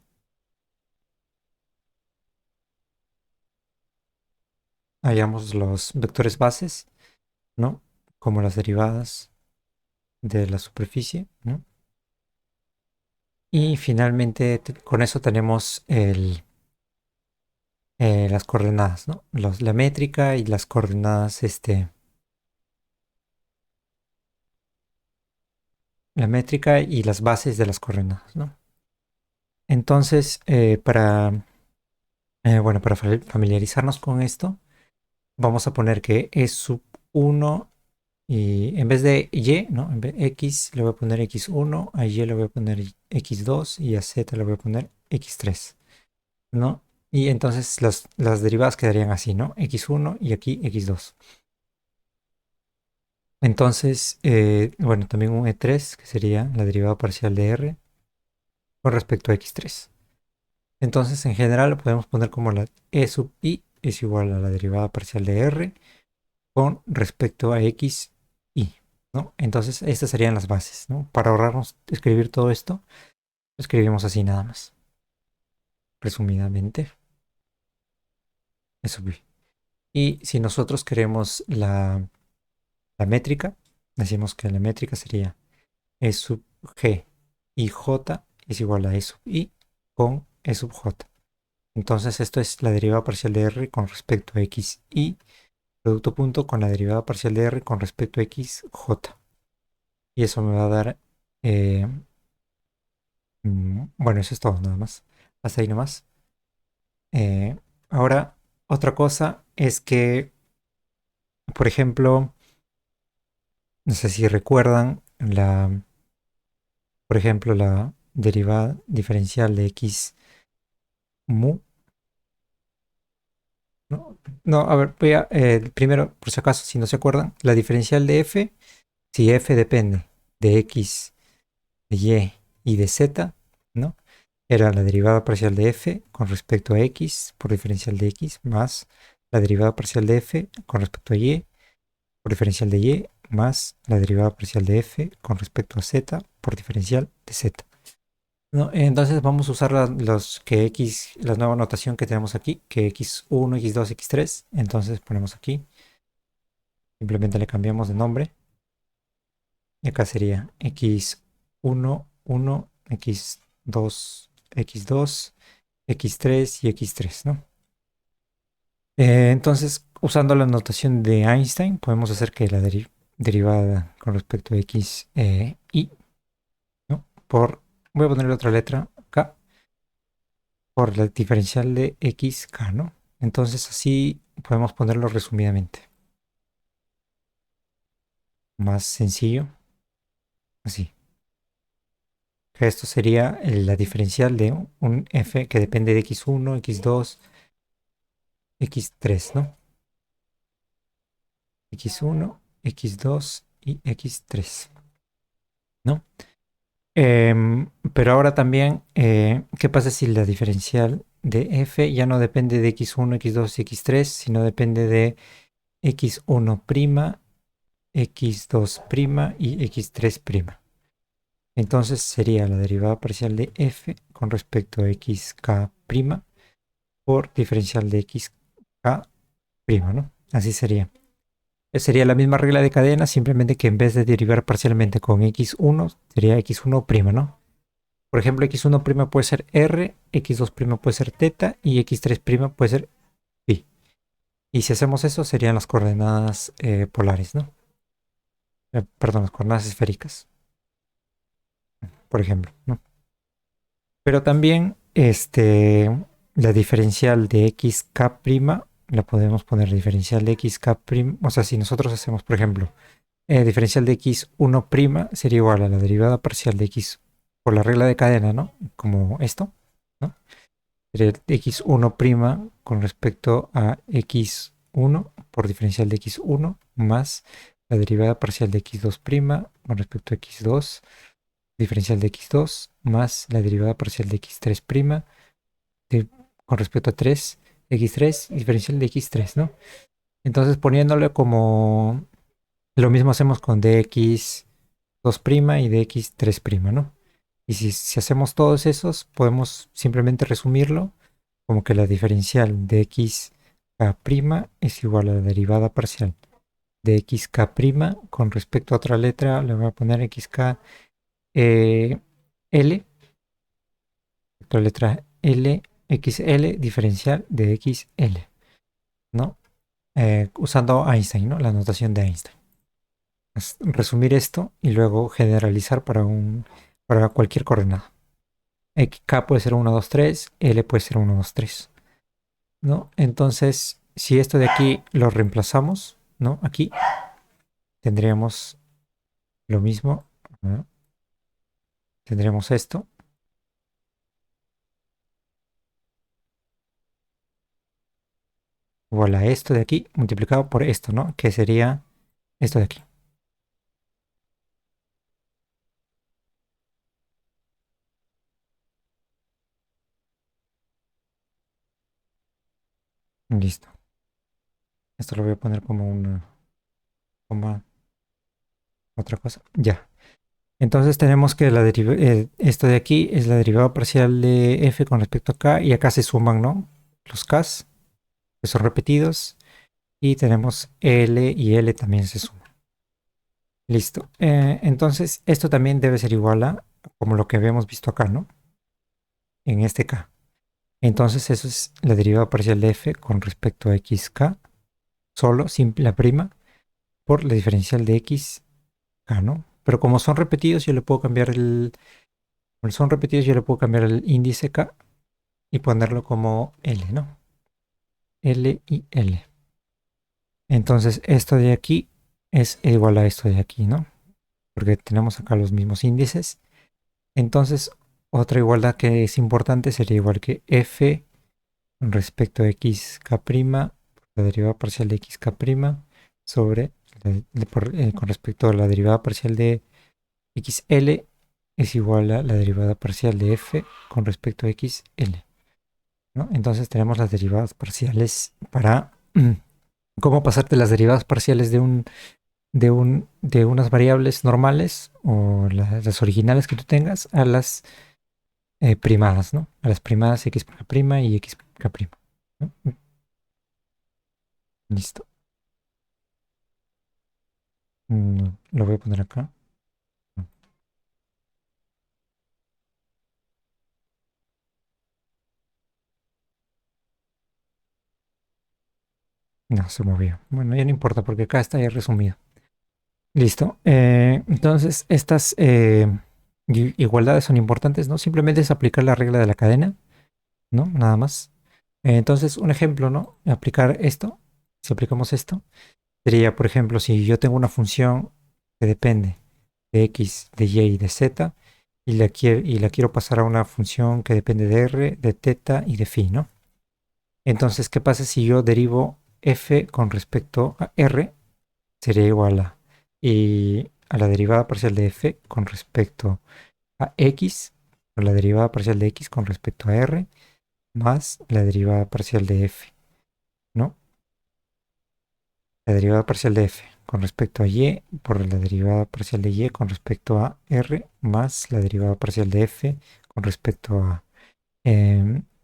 Hallamos los vectores bases, ¿no? Como las derivadas de la superficie, ¿no? Y finalmente con eso tenemos las coordenadas, ¿no? La métrica y las coordenadas, la métrica y las bases de las coordenadas, ¿no? Entonces, bueno, para familiarizarnos con esto, vamos a poner que es sub uno y en vez de y, ¿no? En vez de x le voy a poner x1, a y le voy a poner x2 y a z le voy a poner x3, ¿no? Y entonces las derivadas quedarían así, ¿no? X1 y aquí X2. Entonces, bueno, también un E3, que sería la derivada parcial de R con respecto a X3. Entonces, en general, lo podemos poner como la E sub I es igual a la derivada parcial de R con respecto a X I, ¿no? Entonces, estas serían las bases, ¿no? Para ahorrarnos escribir todo esto, lo escribimos así nada más, resumidamente. E sub I. Y si nosotros queremos la métrica, decimos que la métrica sería E sub G y J es igual a E sub I con E sub J. Entonces esto es la derivada parcial de R con respecto a X y producto punto con la derivada parcial de R con respecto a X, J. Y eso me va a dar, eh, bueno, eso es todo nada más. Hasta ahí nomás. Eh, Ahora, otra cosa es que, por ejemplo, no sé si recuerdan por ejemplo, la derivada diferencial de X mu. No, no, a ver, primero, por si acaso, si no se acuerdan, la diferencial de f, si f depende de x, de y y de z, ¿no? Era la derivada parcial de f con respecto a x por diferencial de x más la derivada parcial de f con respecto a y por diferencial de y más la derivada parcial de f con respecto a z por diferencial de z. No, entonces vamos a usar la nueva notación que tenemos aquí, que x1, x2, x3. Entonces ponemos aquí, simplemente le cambiamos de nombre. Y acá sería x1, 1, x2, x2, x3 y x3, ¿no? Entonces, usando la notación de Einstein, podemos hacer que la derivada con respecto a x, y, ¿no? Voy a ponerle otra letra acá, por la diferencial de xk, ¿no? Entonces así podemos ponerlo resumidamente. Más sencillo, así. Que esto sería la diferencial de un f que depende de x1, x2, x3, ¿no? x1, x2 y x3, ¿no? Pero ahora también, ¿qué pasa si la diferencial de f ya no depende de x1, x2 y x3, sino depende de x1', x2' y x3'? Entonces sería la derivada parcial de f con respecto a xk' por diferencial de xk', ¿no? Así sería. Sería la misma regla de cadena, simplemente que en vez de derivar parcialmente con x1, sería x1', ¿no? Por ejemplo, x1' puede ser r, x2' puede ser teta y x3' puede ser pi. Y si hacemos eso, serían las coordenadas polares, ¿no? Perdón, las coordenadas esféricas, por ejemplo, ¿no? Pero también la diferencial de xk' la podemos poner diferencial de xk'. O sea, si nosotros hacemos, por ejemplo, diferencial de x1' sería igual a la derivada parcial de x por la regla de cadena, ¿no? Como esto, ¿no? Sería x1' con respecto a x1 por diferencial de x1 más la derivada parcial de x2' con respecto a x2 diferencial de x2 más la derivada parcial de x3' con respecto a 3, x3 diferencial de x3, ¿no? Entonces poniéndole como lo mismo hacemos con dx2' y dx3', ¿no? Y si hacemos todos esos, podemos simplemente resumirlo como que la diferencial de xk' es igual a la derivada parcial de xk' con respecto a otra letra, le voy a poner xk L, otra letra L, XL diferencial de XL, ¿no? Usando Einstein, ¿no? La notación de Einstein. Resumir esto y luego generalizar para cualquier coordenada. K puede ser 1, 2, 3, L puede ser 1, 2, 3, ¿no? Entonces, si esto de aquí lo reemplazamos, ¿no? Aquí tendríamos lo mismo, ¿no? Tendríamos esto. Igual a esto de aquí multiplicado por esto, ¿no? Que sería esto de aquí. Listo. Esto lo voy a poner como una coma, otra cosa. Ya. Entonces tenemos que esto de aquí es la derivada parcial de f con respecto a k y acá se suman, ¿no? Los k's que son repetidos y tenemos L y L también se suman. Listo. Entonces, esto también debe ser igual a como lo que habíamos visto acá, ¿no? En este K. Entonces, eso es la derivada parcial de f con respecto a xk, solo, simple, la prima, por la diferencial de xk, ¿no? Pero como son repetidos, yo le puedo cambiar como son repetidos, yo le puedo cambiar el índice k y ponerlo como L, ¿no? L y L. Entonces, esto de aquí es igual a esto de aquí, ¿no? Porque tenemos acá los mismos índices. Entonces, otra igualdad que es importante sería igual que f respecto a xk', la derivada parcial de xk' sobre, con respecto a la derivada parcial de xl es igual a la derivada parcial de f con respecto a xl, ¿no? Entonces tenemos las derivadas parciales para cómo pasarte las derivadas parciales de unas variables normales o las originales que tú tengas a las primadas, ¿no? A las primadas xk' y xk', ¿no? Listo. Lo voy a poner acá. No, se movió. Bueno, ya no importa porque acá está ya resumido. Listo. Entonces, estas igualdades son importantes, ¿no? Simplemente es aplicar la regla de la cadena, ¿no? Nada más. Entonces, un ejemplo, ¿no? Aplicar esto. Si aplicamos esto, sería, por ejemplo, si yo tengo una función que depende de x, de y y de z, y la quiero pasar a una función que depende de r, de θ y de phi, ¿no? Entonces, ¿qué pasa si yo derivo f con respecto a r? Sería igual a la derivada parcial de f con respecto a x, o la derivada parcial de x con respecto a r, más la derivada parcial de f, ¿no? La derivada parcial de f con respecto a y por la derivada parcial de y con respecto a r, más la derivada parcial de f con respecto a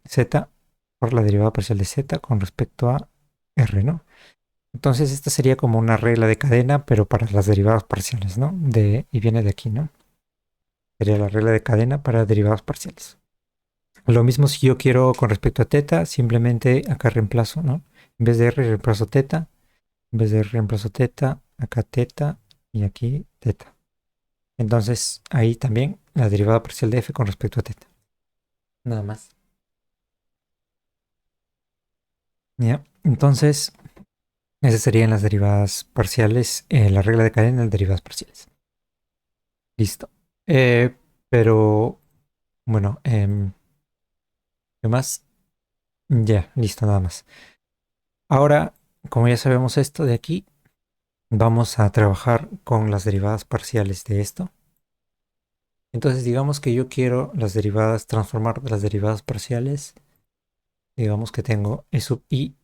z por la derivada parcial de z con respecto a r, ¿no? Entonces esta sería como una regla de cadena, pero para las derivadas parciales, ¿no? Y viene de aquí, ¿no? Sería la regla de cadena para derivadas parciales. Lo mismo si yo quiero con respecto a θ, simplemente acá reemplazo, ¿no? En vez de r reemplazo θ, en vez de r reemplazo θ, acá θ y aquí θ. Entonces ahí también la derivada parcial de f con respecto a θ. Nada más. ¿Ya? Entonces, esas serían las derivadas parciales, la regla de cadena de derivadas parciales. Listo. Pero, bueno, ¿qué más? Ya, listo, nada más. Ahora, como ya sabemos esto de aquí, vamos a trabajar con las derivadas parciales de esto. Entonces, digamos que yo quiero las derivadas, transformar las derivadas parciales. Digamos que tengo E sub i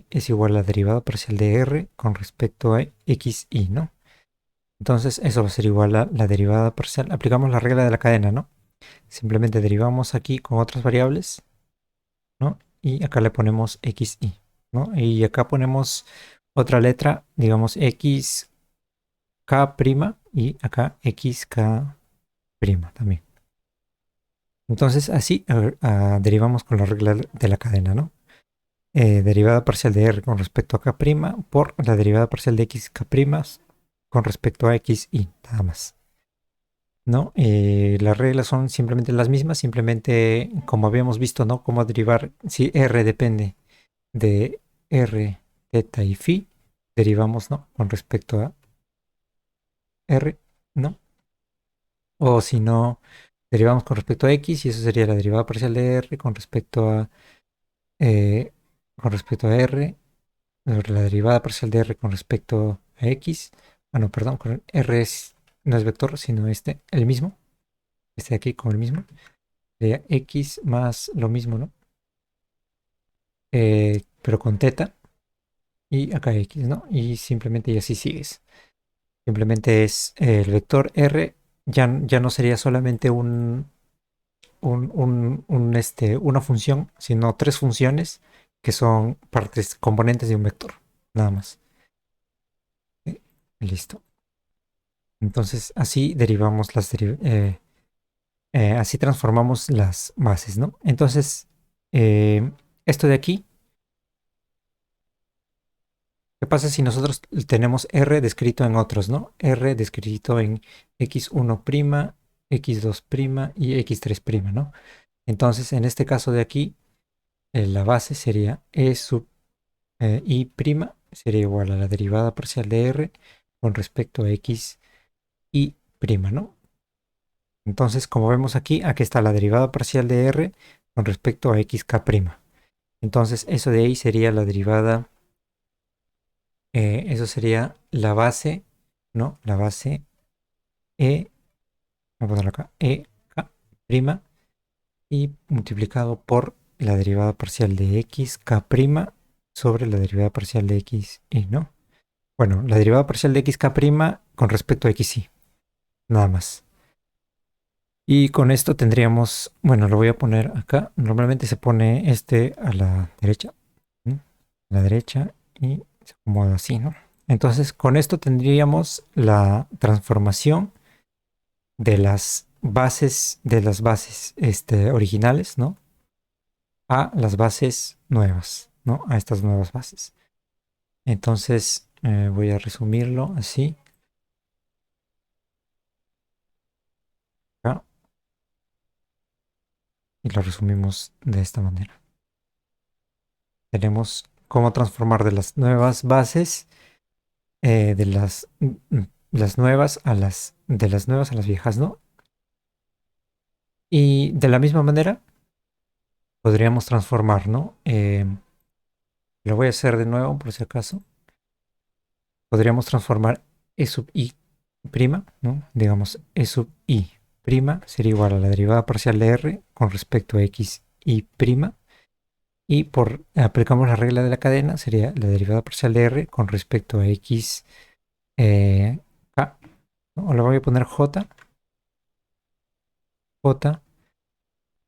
es igual a la derivada parcial de r con respecto a xi, ¿no? Entonces, eso va a ser igual a la derivada parcial. Aplicamos la regla de la cadena, ¿no? Simplemente derivamos aquí con otras variables, ¿no? Y acá le ponemos xi, ¿no? Y acá ponemos otra letra, digamos xk' y acá xk' también. Entonces así derivamos con la regla de la cadena, ¿no? Derivada parcial de r con respecto a k' por la derivada parcial de xk' con respecto a xi, nada más. ¿No? Las reglas son simplemente las mismas, simplemente como habíamos visto, ¿no? Cómo derivar, si r depende de r, θ y phi, derivamos, ¿no? Con respecto a r, ¿no? O si no, derivamos con respecto a x y eso sería la derivada parcial de r eh, con respecto a r, la derivada parcial de r con respecto a x. Ah, no, perdón, no es vector, sino el mismo. Este de aquí con el mismo. Sería x más lo mismo, ¿no? Pero con θ y acá x, ¿no? Y simplemente y así sigues. Simplemente es el vector r, ya no sería solamente una función, sino tres funciones que son partes, componentes de un vector, nada más. ¿Sí? Listo. Entonces así derivamos así transformamos las bases, ¿no? Entonces, esto de aquí, ¿qué pasa si nosotros tenemos R descrito en otros, ¿no? R descrito en x1', x2' y x3', ¿no? Entonces, en este caso de aquí, la base sería E sub I', sería igual a la derivada parcial de R con respecto a x y prima, ¿no? Entonces, como vemos aquí está la derivada parcial de R con respecto a xk'. Entonces, eso de ahí sería la derivada, eso sería la base, ¿no? La base E, voy a ponerlo acá, E K prima y multiplicado por la derivada parcial de xk prima sobre la derivada parcial de x y, ¿no? Bueno, la derivada parcial de xk prima con respecto a x y, nada más. Y con esto tendríamos, bueno, lo voy a poner acá. Normalmente se pone este a la derecha, ¿no? A la derecha y se acomoda así, ¿no? Entonces, con esto tendríamos la transformación de las bases originales, ¿no? A las bases nuevas, ¿no? A estas nuevas bases. Entonces, voy a resumirlo así. Acá, y lo resumimos de esta manera. Tenemos cómo transformar de las nuevas bases, de las nuevas a de las nuevas a las viejas, ¿no? Y de la misma manera podríamos transformar, ¿no? Lo voy a hacer de nuevo por si acaso. Podríamos transformar E sub I prima, ¿no? Digamos, E sub I prima sería igual a la derivada parcial de R con respecto a X y prima. Y aplicamos la regla de la cadena, sería la derivada parcial de R con respecto a X K, ¿no? O le voy a poner J,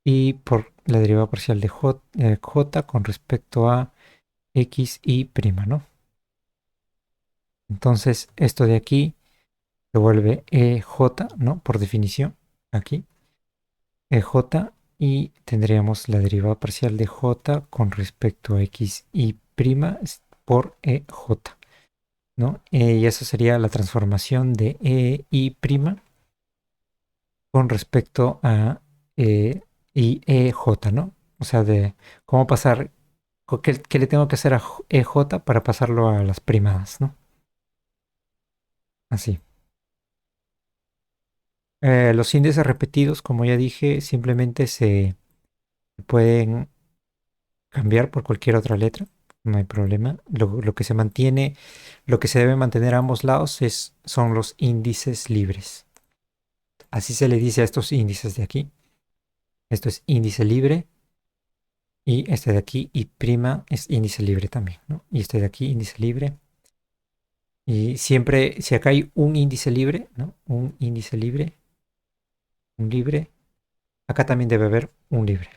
y por la derivada parcial de J con respecto a X y prima, ¿no? Entonces, esto de aquí se vuelve EJ, ¿no? Por definición, aquí, EJ, y tendríamos la derivada parcial de J con respecto a X y prima por EJ, ¿no? Y eso sería la transformación de E y prima con respecto a y EJ, ¿no? O sea, de cómo pasar, qué le tengo que hacer a EJ para pasarlo a las primadas, ¿no? Así. Los índices repetidos, como ya dije, simplemente se pueden cambiar por cualquier otra letra, no hay problema. Lo que se mantiene, lo que se debe mantener a ambos lados son los índices libres. Así se le dice a estos índices de aquí. Esto es índice libre y este de aquí y prima es índice libre también, ¿no? Y este de aquí índice libre. Y siempre, si acá hay un índice libre, ¿no? Un índice libre, un libre, acá también debe haber un libre,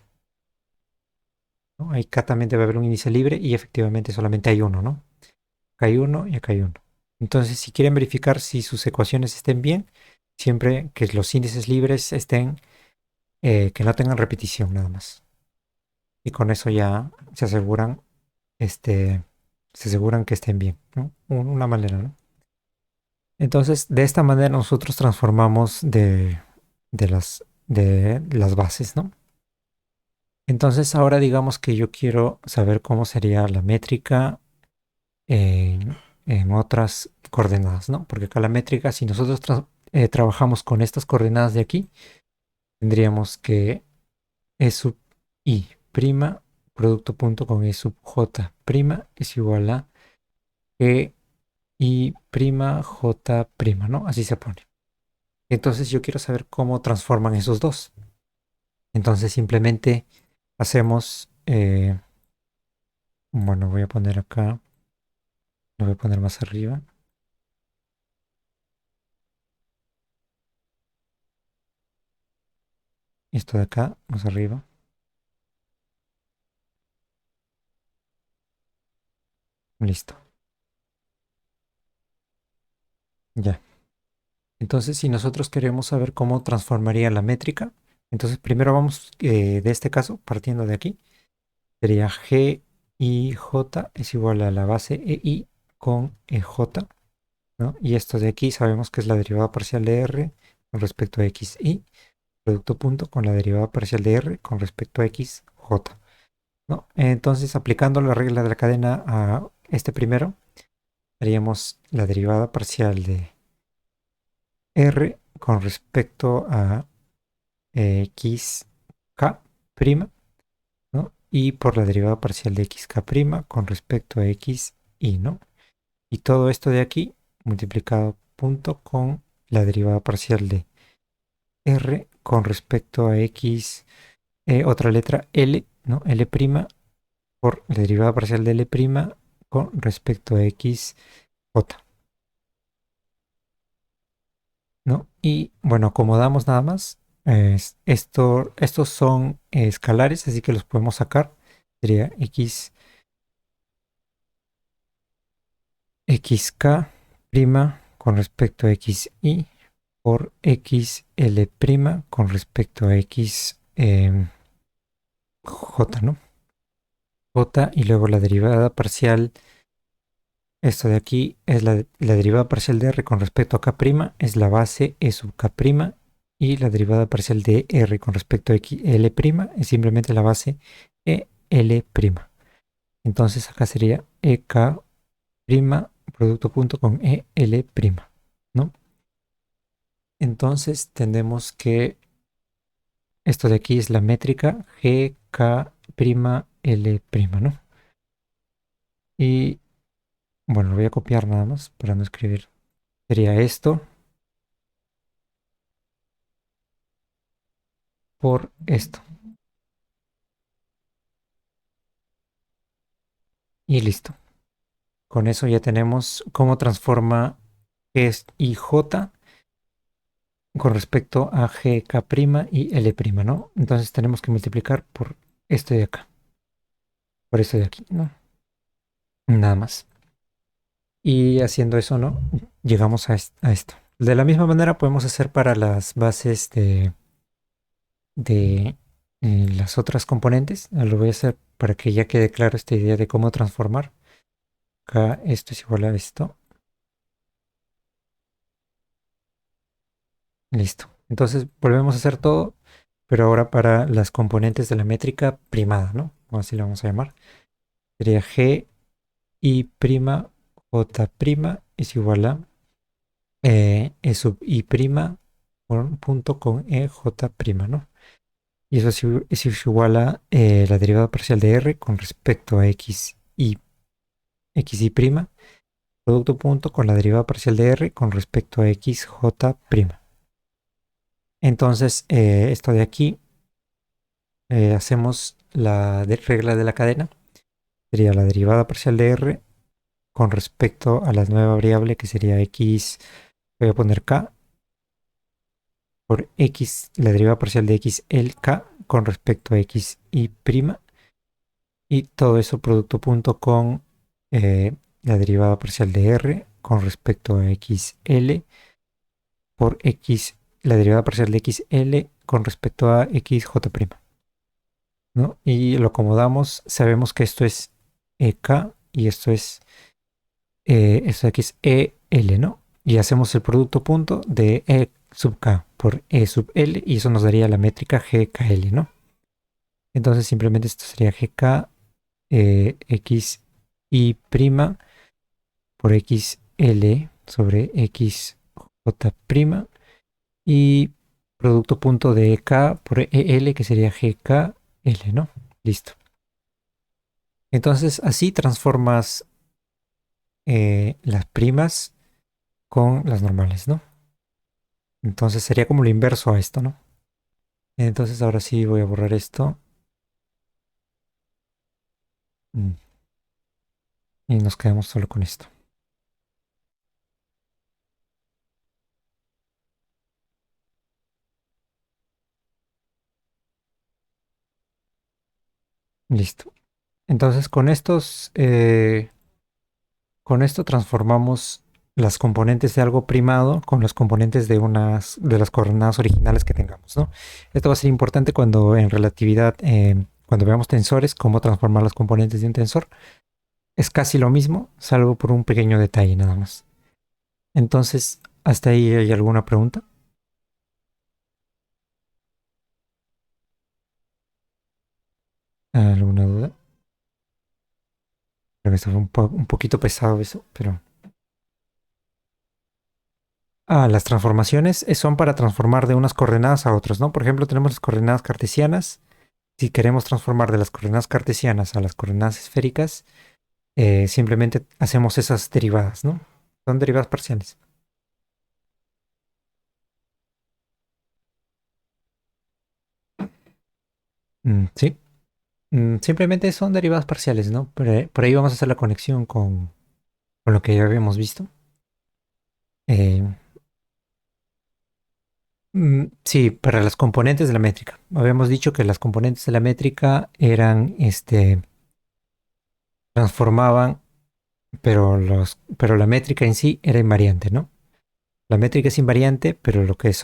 ¿no? Acá también debe haber un índice libre y efectivamente solamente hay uno, ¿no? Acá hay uno y acá hay uno. Entonces, si quieren verificar si sus ecuaciones estén bien, siempre que los índices libres estén, que no tengan repetición nada más. Y con eso ya este, se aseguran que estén bien, ¿no? Una manera, ¿no? Entonces, de esta manera nosotros transformamos de las bases, ¿no? Entonces, ahora digamos que yo quiero saber cómo sería la métrica en otras coordenadas, ¿no? Porque acá la métrica, si nosotros trabajamos con estas coordenadas de aquí, tendríamos que E sub I prima, producto punto con E sub J prima es igual a E I prima J prima, ¿no? Así se pone. Entonces yo quiero saber cómo transforman esos dos. Entonces simplemente hacemos, bueno, voy a poner acá, lo voy a poner más arriba. Esto de acá, más arriba. Listo. Ya. Entonces, si nosotros queremos saber cómo transformaría la métrica, entonces primero vamos de este caso, partiendo de aquí, sería G y J es igual a la base EI con EJ, ¿no? Y esto de aquí sabemos que es la derivada parcial de R con respecto a XY, producto punto con la derivada parcial de R con respecto a XJ, ¿no? Entonces, aplicando la regla de la cadena a este primero, haríamos la derivada parcial de R con respecto a xk prima, ¿no? Y por la derivada parcial de xk prima con respecto a xy, ¿no? Y todo esto de aquí multiplicado punto con la derivada parcial de R con respecto a x, otra letra L, ¿no? L prima por la derivada parcial de L prima con respecto a x j, ¿no? Y bueno, acomodamos nada más. Estos son escalares, así que los podemos sacar. Sería xk prima con respecto a xy por xl prima con respecto a x j, ¿no? J y luego la derivada parcial. Esto de aquí es la derivada parcial de R con respecto a K', es la base E sub K', y la derivada parcial de R con respecto a L' es simplemente la base E L'. Entonces acá sería EK' producto punto con E L', ¿no? Entonces tenemos que esto de aquí es la métrica GK' L', ¿no? Y bueno, lo voy a copiar nada más para no escribir. Sería esto por esto. Y listo. Con eso ya tenemos cómo transforma es IJ con respecto a GK' y L', ¿no? Entonces tenemos que multiplicar por esto de acá, por esto de aquí, ¿no? Nada más. Y haciendo eso, ¿no? Llegamos a esto. De la misma manera podemos hacer para las bases de las otras componentes. Lo voy a hacer para que ya quede claro esta idea de cómo transformar. Acá esto es igual a esto. Listo. Entonces volvemos a hacer todo, pero ahora para las componentes de la métrica primada, ¿no? O así la vamos a llamar. Sería G I prima J prima es igual a E sub I prima por punto con E J prima, ¿no? Y eso es igual a la derivada parcial de R con respecto a X I prima, producto punto con la derivada parcial de R con respecto a X J prima. Entonces, esto de aquí hacemos la regla de la cadena, sería la derivada parcial de R con respecto a la nueva variable que sería x, voy a poner k, por x, la derivada parcial de x el k con respecto a x y prima, y todo eso producto punto con la derivada parcial de R con respecto a x l por x, la derivada parcial de x l con respecto a x j prima, ¿no? Y lo acomodamos, sabemos que esto es k y esto de aquí es EL, ¿no? Y hacemos el producto punto de E sub K por E sub L y eso nos daría la métrica GKL, ¿no? Entonces simplemente esto sería GK X y prima por XL sobre XJ prima y producto punto de K por EL que sería GKL, ¿no? Listo. Entonces así transformas las primas con las normales, ¿no? Entonces sería como lo inverso a esto, ¿no? Entonces ahora sí voy a borrar esto. mm, Y nos quedamos solo con esto. Listo. Entonces con esto transformamos las componentes de algo primado con los componentes de las coordenadas originales que tengamos, ¿no? Esto va a ser importante cuando en relatividad, cuando veamos tensores, cómo transformar los componentes de un tensor. Es casi lo mismo, salvo por un pequeño detalle nada más. Entonces, ¿hasta ahí hay alguna pregunta? ¿Alguna duda? Creo que esto fue un poquito pesado eso, pero... las transformaciones son para transformar de unas coordenadas a otras, ¿no? Por ejemplo, tenemos las coordenadas cartesianas. Si queremos transformar de las coordenadas cartesianas a las coordenadas esféricas, simplemente hacemos esas derivadas, ¿no? Son derivadas parciales. Sí. Simplemente son derivadas parciales, ¿no? Por ahí vamos a hacer la conexión con lo que ya habíamos visto. Eh, sí, para las componentes de la métrica. Habíamos dicho que las componentes de la métrica eran, transformaban, pero la métrica en sí era invariante, ¿no? La métrica es invariante, pero lo que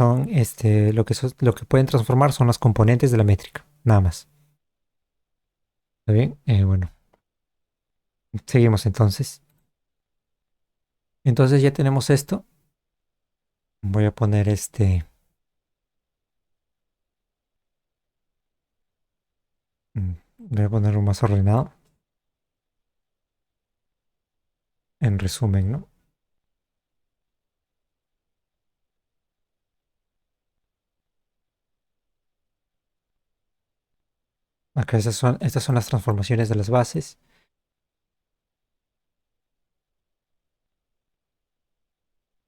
pueden transformar son las componentes de la métrica, nada más. ¿Está bien? Bueno, seguimos entonces. Entonces ya tenemos esto. Voy a poner voy a ponerlo más ordenado. En resumen, ¿no? Acá estas son las transformaciones de las bases.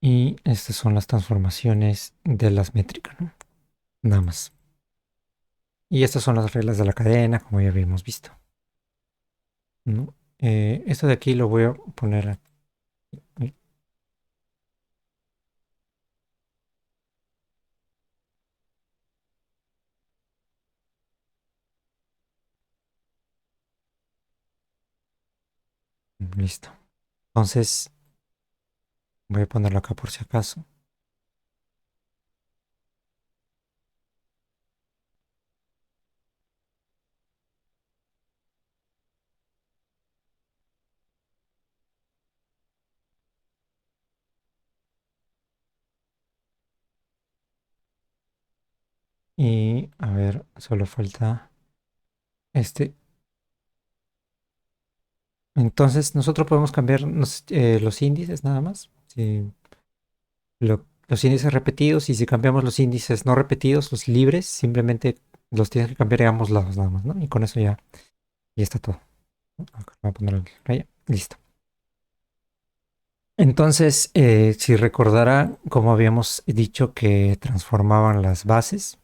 Y estas son las transformaciones de las métricas, ¿no? Nada más. Y estas son las reglas de la cadena, como ya habíamos visto, ¿no? Esto de aquí lo voy a poner aquí. Listo. Entonces, voy a ponerlo acá por si acaso. Y a ver, solo falta este. Entonces, nosotros podemos cambiar los índices nada más. Sí, los índices repetidos, y si cambiamos los índices no repetidos, los libres, simplemente los tienes que cambiar a ambos lados nada más, ¿no? Y con eso ya está todo, ¿no? Acá voy a poner el raya. Listo. Entonces, si recordará, como habíamos dicho que transformaban las bases,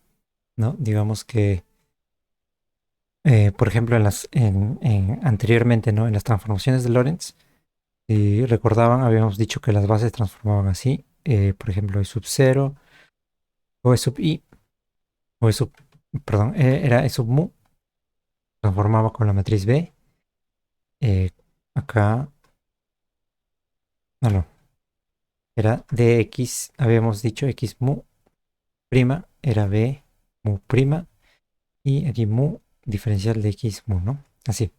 ¿no? Digamos que, por ejemplo, anteriormente, ¿no? En las transformaciones de Lorentz, si recordaban, habíamos dicho que las bases transformaban así, por ejemplo, E sub 0, o E sub i, o E sub, perdón, era E sub mu, transformaba con la matriz B. eh, Acá, no, era dx, habíamos dicho x mu prima, era b mu prima, y aquí mu diferencial de x mu, ¿no? Así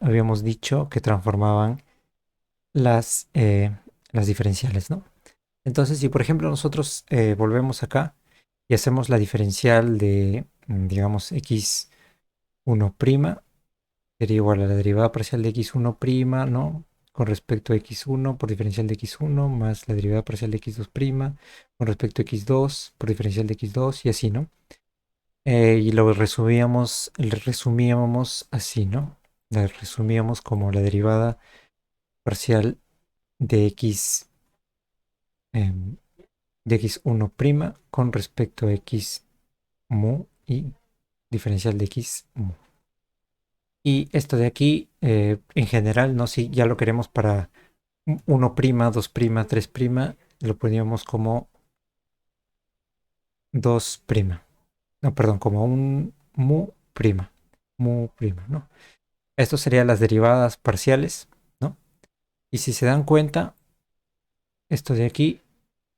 habíamos dicho que transformaban las diferenciales, ¿no? Entonces, si por ejemplo nosotros volvemos acá y hacemos la diferencial de, digamos, x1', sería igual a la derivada parcial de x1', ¿no? Con respecto a x1 por diferencial de x1 más la derivada parcial de x2' con respecto a x2 por diferencial de x2 y así, ¿no? Y lo resumíamos así, ¿no? La resumíamos como la derivada parcial de x, em, de x1' con respecto a x mu y diferencial de x mu. Y esto de aquí, en general, ¿no? Si ya lo queremos para 1', 2', 3', lo poníamos como 2'. No, perdón, como un mu prima, ¿no? Esto serían las derivadas parciales, ¿no? Y si se dan cuenta, esto de aquí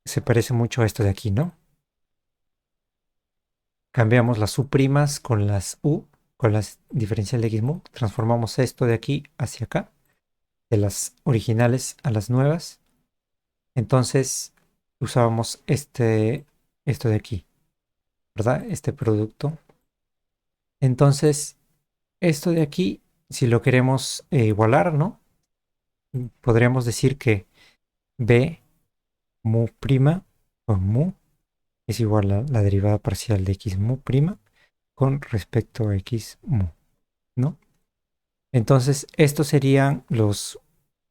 se parece mucho a esto de aquí, ¿no? Cambiamos las u' con las u, con las diferencial de x mu, transformamos esto de aquí hacia acá, de las originales a las nuevas. Entonces usábamos esto de aquí, ¿verdad? Este producto. Entonces, esto de aquí, si lo queremos igualar, ¿no? Podríamos decir que b mu prima o mu es igual a la derivada parcial de x mu prima con respecto a x mu, ¿no? Entonces, estos serían los,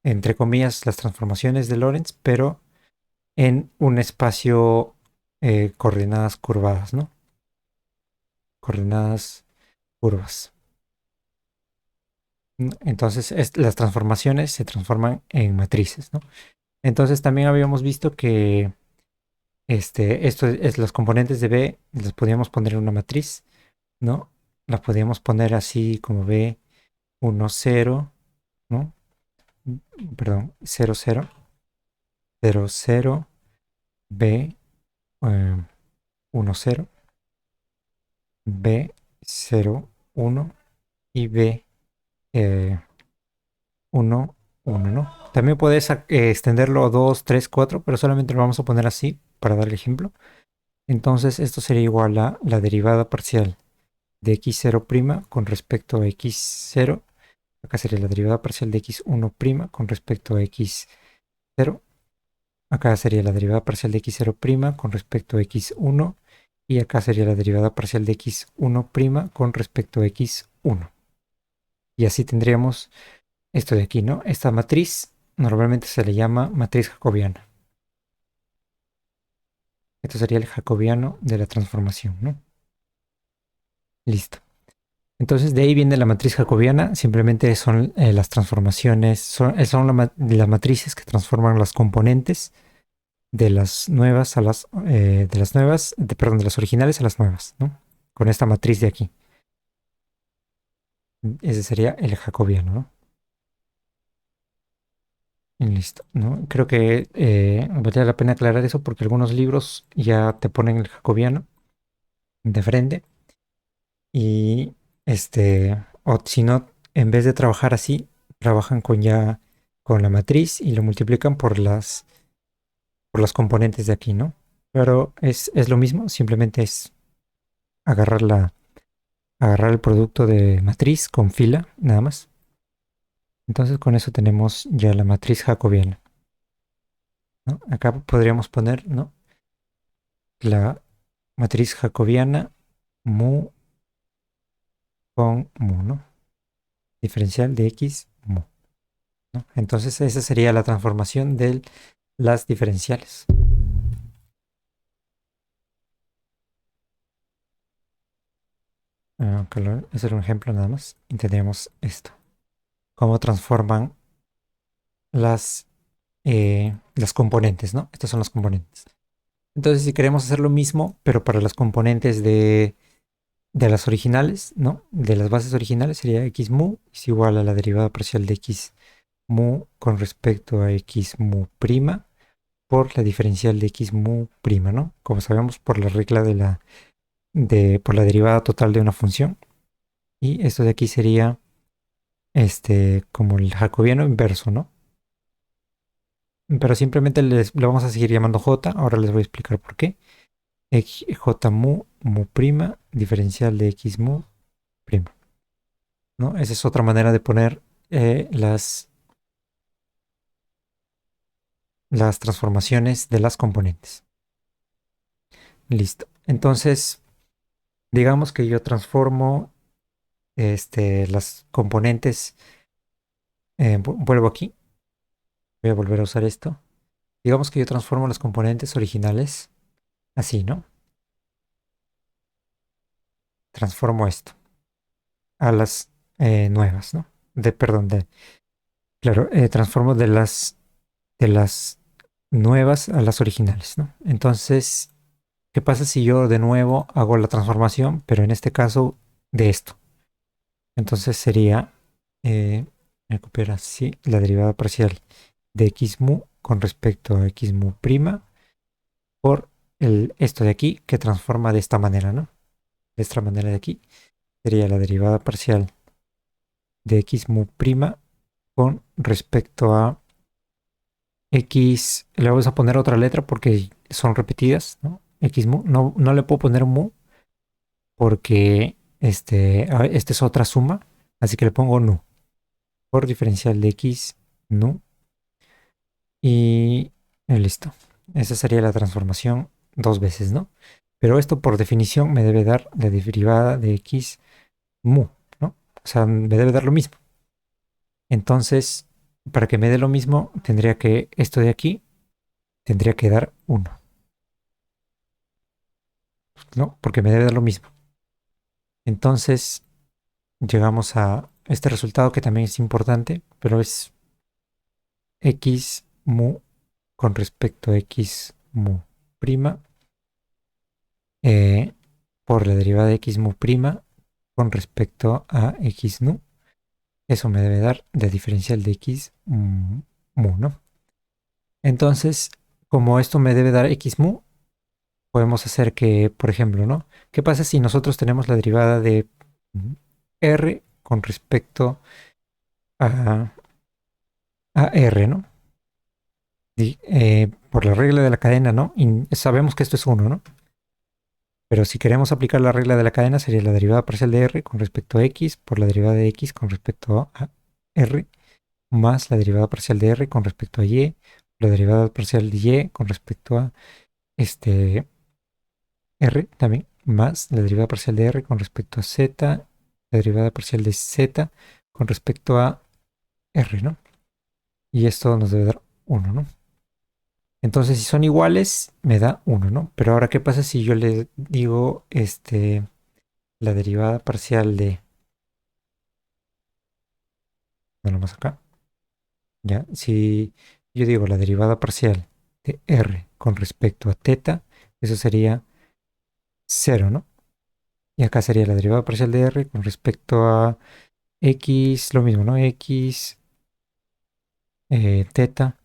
entre comillas, las transformaciones de Lorentz, pero en un espacio coordenadas curvadas, ¿no? Coordenadas curvas. Entonces, las transformaciones se transforman en matrices, ¿no? Entonces, también habíamos visto que esto es los componentes de B, los podíamos poner en una matriz, ¿no? Las podíamos poner así como B 1, 0, ¿no? Perdón, 0, 0, 0, 0, B 1, 0, B 0, 1 y B 1, 1, ¿no? También puedes extenderlo a 2, 3, 4, pero solamente lo vamos a poner así para dar el ejemplo. Entonces esto sería igual a la derivada parcial de x0' con respecto a x0. Acá sería la derivada parcial de x1' con respecto a x0. Acá sería la derivada parcial de x0' con respecto a x1. Y acá sería la derivada parcial de x1' con respecto a x1. Y así tendríamos esto de aquí, ¿no? Esta matriz normalmente se le llama matriz jacobiana. Esto sería el jacobiano de la transformación, ¿no? Listo. Entonces de ahí viene la matriz jacobiana, simplemente son las transformaciones, son las matrices que transforman las componentes de las nuevas a las, de las nuevas, perdón, de las originales a las nuevas, ¿no? Con esta matriz de aquí. Ese sería el jacobiano, ¿no? Y listo, ¿no? Creo que valdría la pena aclarar eso porque algunos libros ya te ponen el jacobiano de frente y o si no, en vez de trabajar así, trabajan con la matriz y lo multiplican por las componentes de aquí, ¿no? Pero es lo mismo, simplemente es agarrar agarrar el producto de matriz con fila, nada más. Entonces con eso tenemos ya la matriz jacobiana, ¿no? Acá podríamos poner, ¿no? La matriz jacobiana mu con mu, ¿no? Diferencial de x mu, ¿no? Entonces esa sería la transformación de las diferenciales. Ese era un ejemplo nada más. Entendemos esto. Cómo transforman las componentes, ¿no? Estas son las componentes. Entonces, si queremos hacer lo mismo, pero para las componentes de las originales, ¿no? De las bases originales sería x mu es igual a la derivada parcial de x mu con respecto a x mu prima por la diferencial de x mu prima, ¿no? Como sabemos por la regla por la derivada total de una función. Y esto de aquí sería como el jacobiano inverso, ¿no? Pero simplemente lo vamos a seguir llamando j. Ahora les voy a explicar por qué. J mu, mu prima, diferencial de x mu prima, ¿no? Esa es otra manera de poner las transformaciones de las componentes. Listo. Entonces, digamos que yo transformo las componentes. Vuelvo aquí. Voy a volver a usar esto. Digamos que yo transformo las componentes originales así, ¿no? Transformo esto a las nuevas, ¿no? Perdón, claro, transformo de las nuevas a las originales, ¿no? Entonces, ¿qué pasa si yo de nuevo hago la transformación, pero en este caso de esto? Entonces sería, voy a copiar así, la derivada parcial de x mu con respecto a x mu prima por esto de aquí que transforma de esta manera, ¿no? De esta manera de aquí sería la derivada parcial de x mu prima con respecto a x. Le vamos a poner otra letra porque son repetidas, ¿no? X mu, no le puedo poner mu porque este es otra suma, así que le pongo nu por diferencial de x nu y listo. Esa sería la transformación dos veces, ¿no? Pero esto por definición me debe dar la derivada de x mu, ¿no? O sea, me debe dar lo mismo. Entonces, para que me dé lo mismo, tendría que esto de aquí tendría que dar uno, ¿no? Porque me debe dar lo mismo. Entonces, llegamos a este resultado que también es importante, pero es x mu con respecto a x mu prima eh, por la derivada de x mu prima con respecto a x nu. Eso me debe dar la diferencial de x mu, ¿no? Entonces, como esto me debe dar x mu, podemos hacer que, por ejemplo, ¿no? ¿Qué pasa si nosotros tenemos la derivada de r con respecto a, a r, ¿no? Por la regla de la cadena, ¿no? Y sabemos que esto es 1, ¿no? Pero si queremos aplicar la regla de la cadena, sería la derivada parcial de r con respecto a x por la derivada de x con respecto a r más la derivada parcial de r con respecto a y, la derivada parcial de y con respecto a este r también, más la derivada parcial de r con respecto a z, la derivada parcial de z con respecto a r, ¿no? Y esto nos debe dar 1, ¿no? Entonces, si son iguales, me da 1, ¿no? Pero ahora, ¿qué pasa si yo le digo la derivada parcial de... Bueno, más acá. Ya, si yo digo la derivada parcial de r con respecto a teta, eso sería 0, ¿no? Y acá sería la derivada parcial de r con respecto a x, lo mismo, ¿no? X, teta,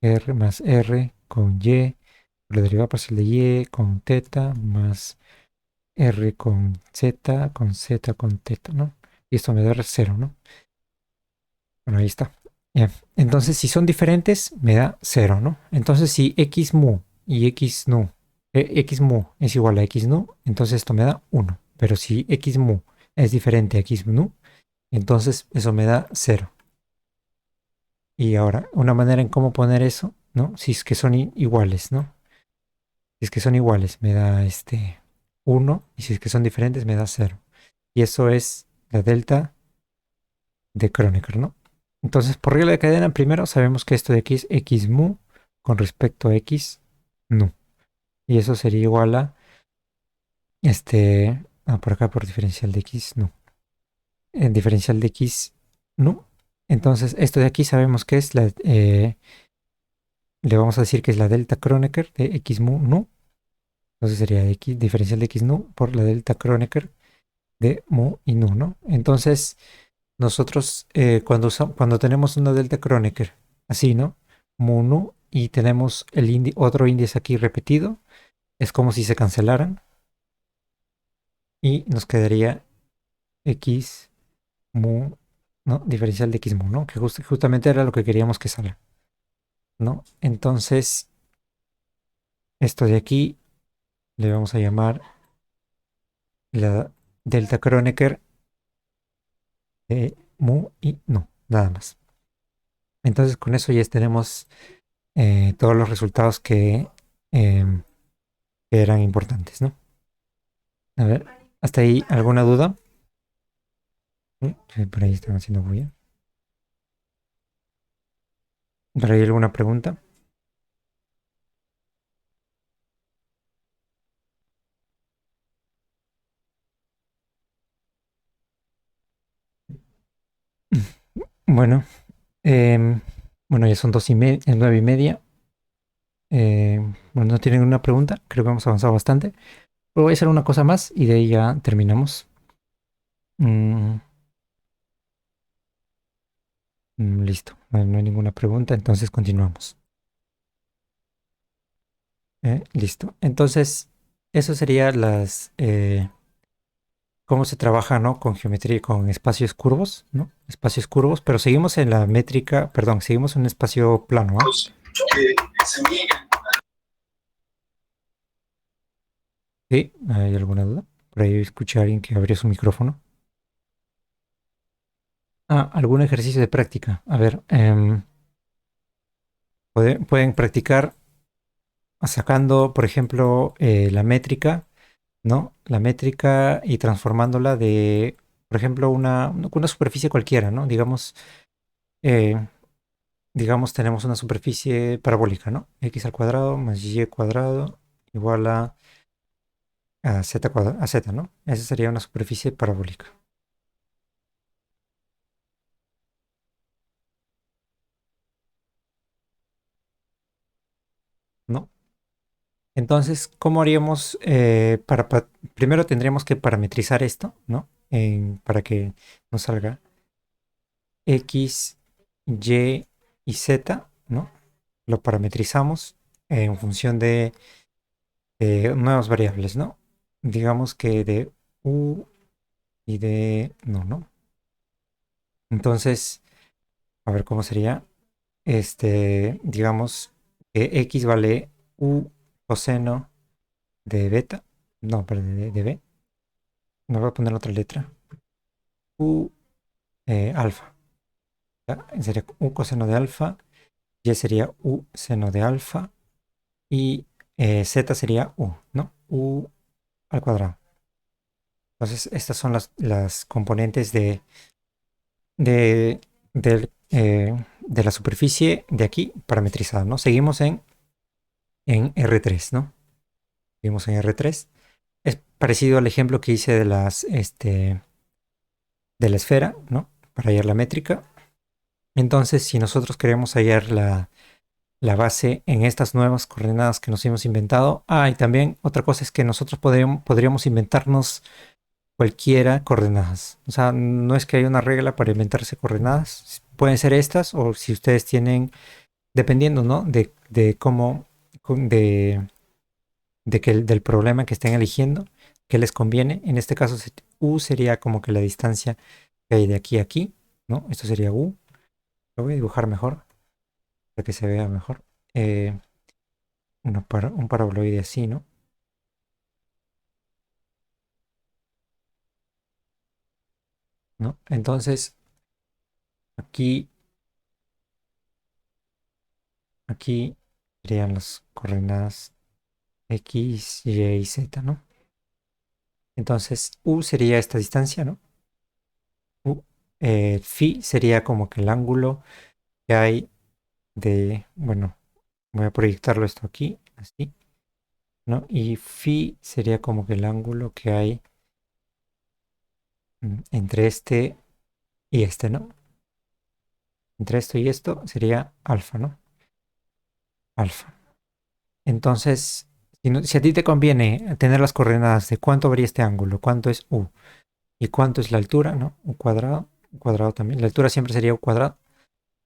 r más r con y, la derivada parcial de y con teta más r con z con teta, ¿no? Y esto me da 0, ¿no? Bueno, ahí está. Bien. Entonces, si son diferentes, me da 0, ¿no? Entonces, si x mu y x nu, x mu es igual a x nu, entonces esto me da 1. Pero si x mu es diferente a x nu, entonces eso me da 0. Y ahora, una manera en cómo poner eso, ¿no? Si es que son iguales, ¿no? Si es que son iguales, me da 1. Y si es que son diferentes, me da 0. Y eso es la delta de Kronecker, ¿no? Entonces, por regla de cadena, primero sabemos que esto de aquí es x mu con respecto a x nu. Y eso sería igual a por acá por diferencial de x nu. En diferencial de x nu. Entonces, esto de aquí sabemos que es le vamos a decir que es la delta Kronecker de x mu nu. Entonces sería x, diferencial de x nu por la delta Kronecker de mu y nu, ¿no? Entonces, nosotros cuando tenemos una delta Kronecker, así, ¿no? Mu nu y tenemos otro índice aquí repetido, es como si se cancelaran y nos quedaría x mu, ¿no? Diferencial de x mu, ¿no? Que justamente era lo que queríamos que salga, ¿no? Entonces, esto de aquí le vamos a llamar la delta Kronecker de mu y nu, nada más. Entonces, con eso ya tenemos todos los resultados em, que eran importantes, ¿no? A ver, ¿hasta ahí alguna duda? Sí, por ahí están haciendo bulla. ¿Por ahí alguna pregunta? Bueno, em, bueno, ya son 2:30, 9:30. Bueno, no tienen una pregunta, creo que hemos avanzado bastante. Pero voy a hacer una cosa más y de ahí ya terminamos. Mm, listo, no hay ninguna pregunta, entonces continuamos. Listo. Entonces, eso sería cómo se trabaja, ¿no? Con geometría, con espacios curvos, ¿no? Espacios curvos, pero seguimos en la métrica, perdón, seguimos en un espacio plano, ¿ah? ¿Sí? ¿Hay alguna duda? Por ahí escuché a alguien que abrió su micrófono. Ah, algún ejercicio de práctica. A ver, pueden practicar sacando, por ejemplo, la métrica, ¿no? La métrica y transformándola de, por ejemplo, una superficie cualquiera, ¿no? Eh, digamos, tenemos una superficie parabólica, ¿no? X al cuadrado más y cuadrado igual a z cuadrado, a z, ¿no? Esa sería una superficie parabólica, ¿no? Entonces, ¿cómo haríamos primero tendríamos que parametrizar esto, ¿no? Para que nos salga X, Y y Z, ¿no? Lo parametrizamos en función de nuevas variables, ¿no? Digamos que de U y de... No, ¿no? Entonces, a ver cómo sería. Digamos que X vale U coseno de beta. No, perdón, de B. No voy a poner otra letra. U alfa. ¿Ya? Sería U coseno de alfa. Y sería U seno de alfa. Y Z sería U, ¿no? U al cuadrado. Entonces, estas son las componentes de, de la superficie de aquí parametrizada, ¿no? Seguimos en R3, ¿no? Seguimos en R3. Es parecido al ejemplo que hice de la esfera, ¿no? Para hallar la métrica. Entonces, si nosotros queremos hallar la base en estas nuevas coordenadas que nos hemos inventado, y también otra cosa es que nosotros podríamos inventarnos cualquiera coordenadas. O sea, no es que haya una regla para inventarse coordenadas. Pueden ser estas o si ustedes tienen, dependiendo, ¿no? De cómo, del problema que estén eligiendo, que les conviene. En este caso, U sería como que la distancia que hay de aquí a aquí, ¿no? Esto sería U. Lo voy a dibujar mejor para que se vea mejor. Eh, un paraboloide así, ¿no? ¿No? Entonces, aquí, aquí serían las coordenadas X, Y y Z, ¿no? Entonces, U sería esta distancia, ¿no? U, Phi sería como que el ángulo que hay bueno, voy a proyectarlo esto aquí, así, ¿no? Y Phi sería como que el ángulo que hay entre este y este, ¿no? Entre esto y esto sería alfa, ¿no? Alfa. Entonces, si a ti te conviene tener las coordenadas de cuánto varía este ángulo, cuánto es U y cuánto es la altura, ¿no? U cuadrado también. La altura siempre sería U cuadrado.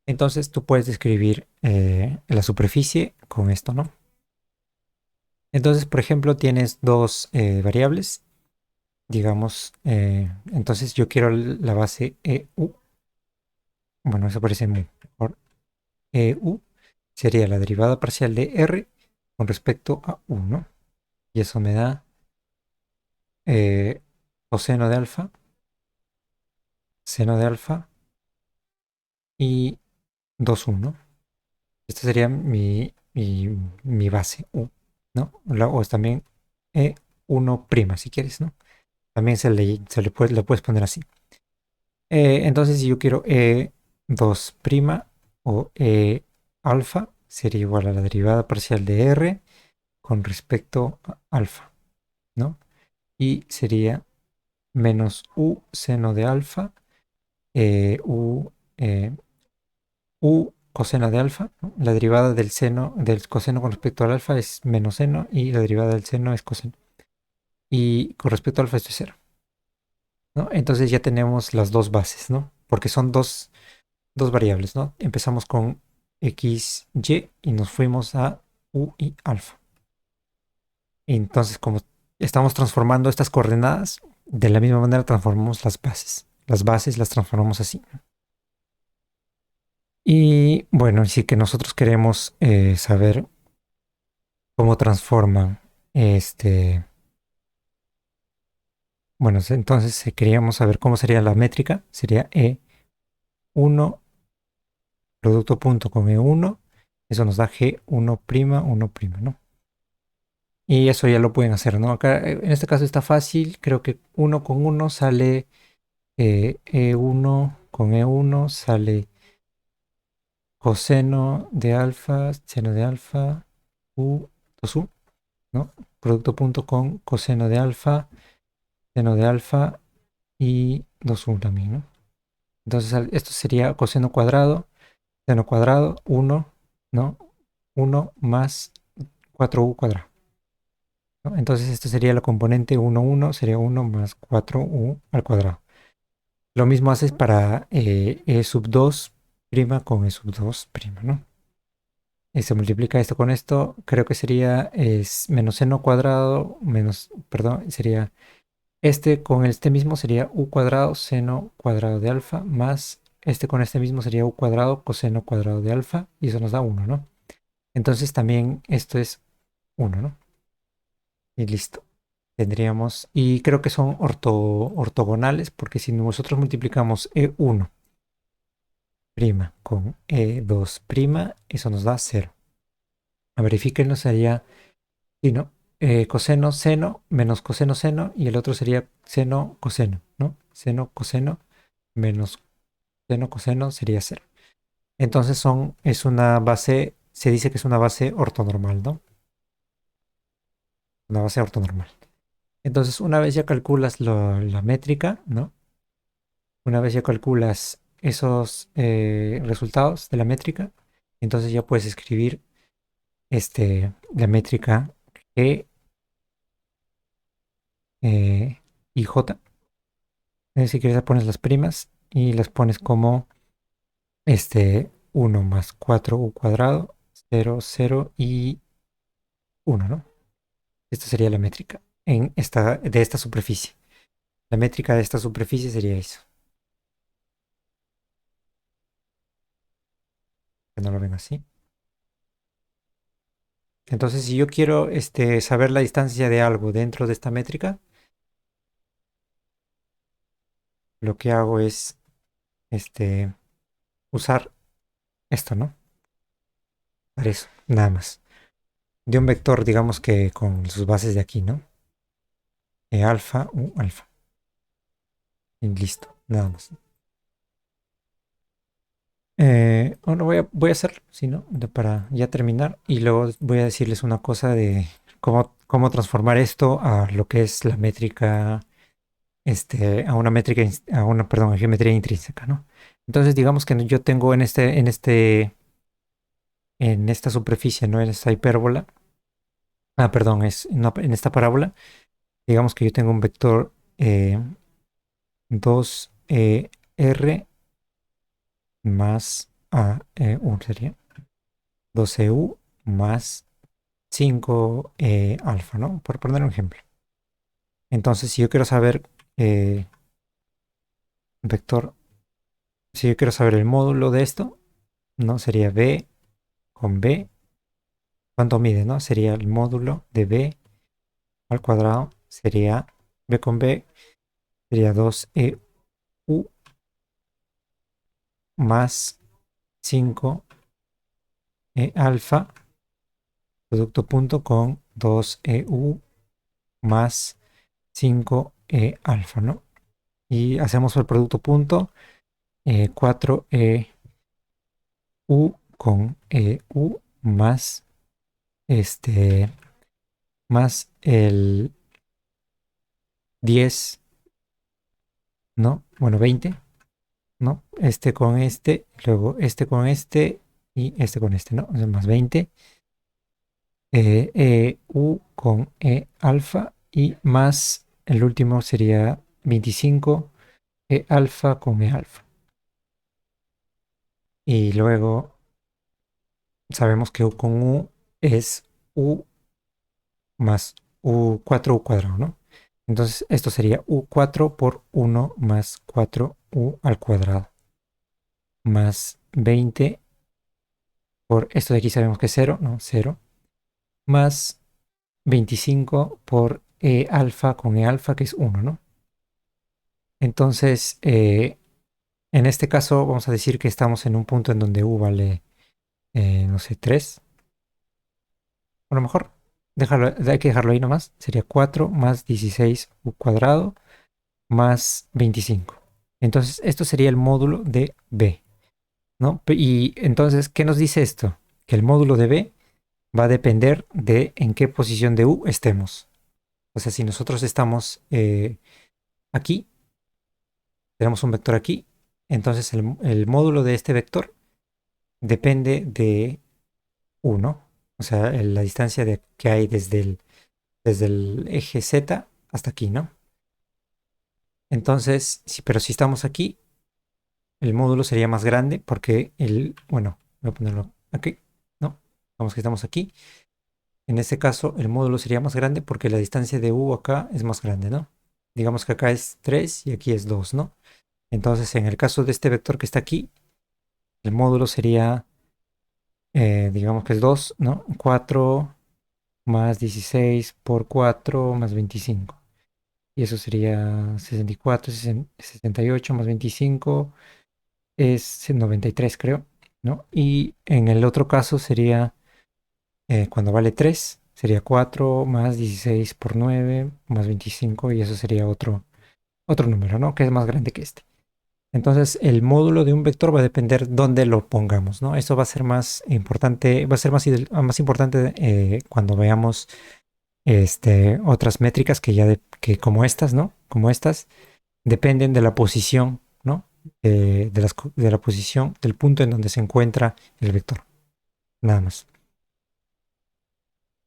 Entonces tú puedes describir la superficie con esto, ¿no? Entonces, por ejemplo, tienes dos variables, digamos, entonces yo quiero la base EU, bueno, eso parece muy mejor. EU sería la derivada parcial de R con respecto a U, ¿no? Y eso me da eh, coseno de alfa, seno de alfa y 2U, ¿no? Esta sería mi base U, ¿no? O es también E1', si quieres, ¿no? También lo puedes poner así. Entonces, si yo quiero E2' o E alfa, sería igual a la derivada parcial de R con respecto a alfa, ¿no? Y sería menos U seno de alfa, eh, U, eh, U coseno de alfa, ¿no? La derivada del coseno con respecto al alfa es menos seno y la derivada del seno es coseno. Y con respecto al alfa esto es cero, ¿no? Entonces ya tenemos las dos bases, ¿no? Porque son dos variables, ¿no? Empezamos con x, y y nos fuimos a u y alfa. Entonces, como estamos transformando estas coordenadas, de la misma manera transformamos las bases. Las bases las transformamos así. Y bueno, sí que nosotros queremos saber cómo transforman este. Bueno, entonces queríamos saber cómo sería la métrica. Sería E1 producto punto con E1. Eso nos da G1', 1', ¿no? Y eso ya lo pueden hacer, ¿no? Acá en este caso está fácil. Creo que uno con uno sale E1 con E1 sale coseno de alfa, seno de alfa, U, 2U, ¿no? Producto punto con coseno de alfa, seno de alfa y 2U también, ¿no? Entonces esto sería coseno cuadrado, seno cuadrado, 1, ¿no? 1 más 4U cuadrado, ¿no? Entonces esto sería la componente 1, 1, sería 1 más 4U al cuadrado. Lo mismo haces para E sub 2 prima con E sub 2 prima, ¿no? Y se multiplica esto con esto, creo que sería menos seno cuadrado, menos, perdón, sería este con este mismo sería u cuadrado seno cuadrado de alfa, más este con este mismo sería u cuadrado coseno cuadrado de alfa, y eso nos da 1, ¿no? Entonces también esto es 1, ¿no? Y listo. Tendríamos, y creo que son ortogonales, porque si nosotros multiplicamos E1' con E2', eso nos da 0. A verifíquenlo, sería, y no, coseno, seno, menos coseno, seno, y el otro sería seno, coseno, ¿no? Seno, coseno, menos seno, coseno sería 0. Entonces es una base, se dice que es una base ortonormal, ¿no? Una base ortonormal. Entonces, una vez ya calculas la métrica, ¿no? Una vez ya calculas esos resultados de la métrica, entonces ya puedes escribir la métrica G y J. Si quieres, ya pones las primas y las pones como 1 más 4u cuadrado, 0, 0 y 1, ¿no? Esta sería la métrica de esta superficie. La métrica de esta superficie sería eso. Que no lo ven así. Entonces, si yo quiero saber la distancia de algo dentro de esta métrica, lo que hago es usar esto, ¿no? Para eso, nada más. De un vector, digamos que con sus bases de aquí, ¿no? Alfa, U, alfa. Y listo, nada más. Bueno, voy a hacer, si no, para ya terminar. Y luego voy a decirles una cosa de cómo transformar esto a lo que es la métrica, a una métrica, perdón, a geometría intrínseca, ¿no? Entonces, digamos que yo tengo en esta superficie, ¿no? En esta hipérbola. Perdón, en esta parábola. Digamos que yo tengo un vector 2R más A1 sería 2EU más 5 alfa, ¿no? Por poner un ejemplo. Entonces, si yo quiero saber vector, si yo quiero saber el módulo de esto, ¿no? Sería B con B. ¿Cuánto mide, no? Sería el módulo de B al cuadrado. Sería B con B, sería 2EU más 5 alfa, producto punto con 2EU más 5 alfa, ¿no? Y hacemos el producto punto 4 U con U más más el 10, ¿no? Bueno, 20, ¿no? Este con este, luego este con este y este con este, ¿no? O sea, más 20, U con E alfa y más el último sería 25 E alfa con E alfa. Y luego sabemos que U con U es U más U4 U cuadrado, ¿no? Entonces esto sería U4 por 1 más 4U al cuadrado más 20 por esto de aquí sabemos que es 0, ¿no? 0 más 25 por E alfa con E alfa que es 1, ¿no? Entonces, en este caso vamos a decir que estamos en un punto en donde U vale, no sé, 3. A lo mejor hay que dejarlo ahí nomás. Sería 4 más 16 U cuadrado más 25. Entonces, esto sería el módulo de B, ¿no? Y entonces, ¿qué nos dice esto? Que el módulo de B va a depender de en qué posición de U estemos. O sea, si nosotros estamos aquí, tenemos un vector aquí, entonces el módulo de este vector depende de U, ¿no? O sea, la distancia que hay desde el eje Z hasta aquí, ¿no? Entonces, pero si estamos aquí, el módulo sería más grande porque bueno, voy a ponerlo aquí, ¿no? Vamos que estamos aquí. En este caso, el módulo sería más grande porque la distancia de U acá es más grande, ¿no? Digamos que acá es 3 y aquí es 2, ¿no? Entonces, en el caso de este vector que está aquí, el módulo sería, digamos que es 2, ¿no? 4 más 16 por 4 más 25. Y eso sería 64, 68 más 25 es 93, creo, ¿no? Y en el otro caso sería, cuando vale 3, sería 4 más 16 por 9 más 25 y eso sería otro número, ¿no? Que es más grande que este. Entonces, el módulo de un vector va a depender dónde lo pongamos, ¿no? Eso va a ser más importante, va a ser más importante cuando veamos otras métricas que como estas, ¿no? Como estas, dependen de la posición, ¿no? De la posición, del punto en donde se encuentra el vector. Nada más.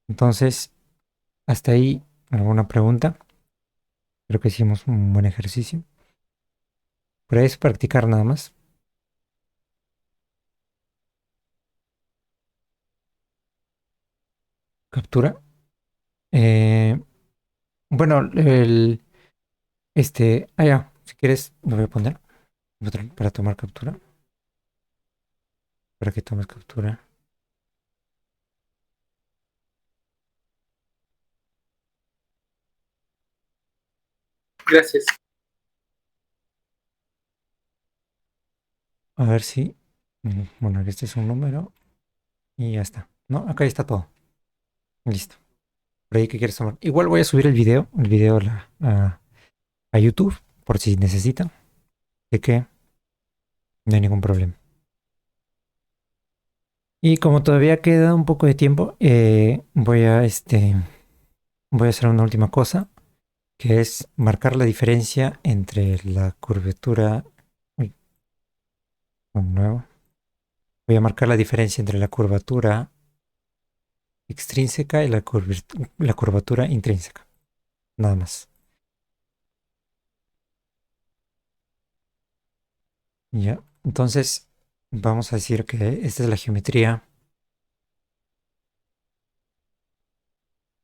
Entonces, hasta ahí, ¿alguna pregunta? Creo que hicimos un buen ejercicio. Pero es practicar nada más. Captura. Eh, bueno, ya, si quieres, lo voy a poner para tomar captura. Para que tomes captura. Gracias. A ver si. Bueno, este es un número. Y ya está. No, acá está todo. Listo. Por ahí que quieres tomar. Igual voy a subir el video a YouTube, por si necesitan. De que no hay ningún problema. Y como todavía queda un poco de tiempo, voy a hacer una última cosa, que es marcar la diferencia entre la curvatura. Uy, un nuevo. Voy a marcar la diferencia entre la curvatura extrínseca y la curvatura intrínseca. Nada más. Ya. Entonces, vamos a decir que esta es la geometría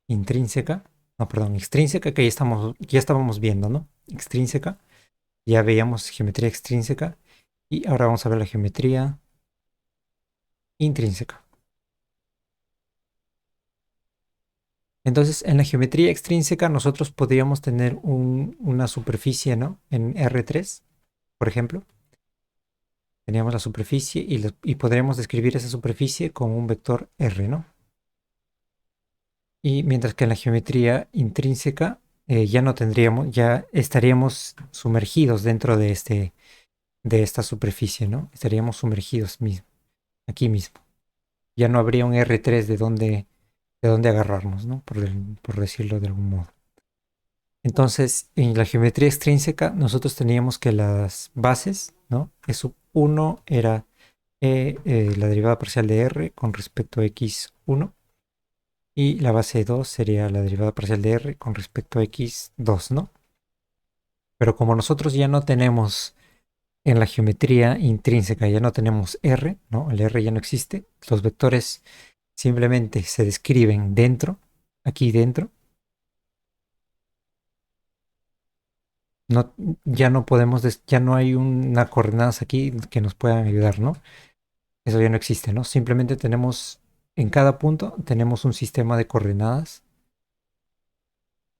intrínseca. No, perdón, extrínseca que ya estábamos viendo, ¿no? Extrínseca. Ya veíamos geometría extrínseca. Y ahora vamos a ver la geometría intrínseca. Entonces, en la geometría extrínseca nosotros podríamos tener una superficie, ¿no? En R3, por ejemplo. Teníamos la superficie y podríamos describir esa superficie con un vector R, ¿no? Y mientras que en la geometría intrínseca ya no tendríamos, ya estaríamos sumergidos dentro de esta superficie, ¿no? Estaríamos sumergidos aquí mismo. Ya no habría un R3 de dónde agarrarnos, ¿no? Por decirlo de algún modo. Entonces, en la geometría extrínseca, nosotros teníamos que las bases, ¿no? E sub 1 era la derivada parcial de R con respecto a x1 y la base 2 sería la derivada parcial de R con respecto a x2, ¿no? Pero como nosotros ya no tenemos en la geometría intrínseca, ya no tenemos R, ¿no? El R ya no existe, los vectores simplemente se describen dentro, aquí dentro, No, ya no podemos, ya no hay unas coordenadas aquí que nos puedan ayudar, ¿no? Eso ya no existe, ¿no? Simplemente tenemos, en cada punto tenemos un sistema de coordenadas.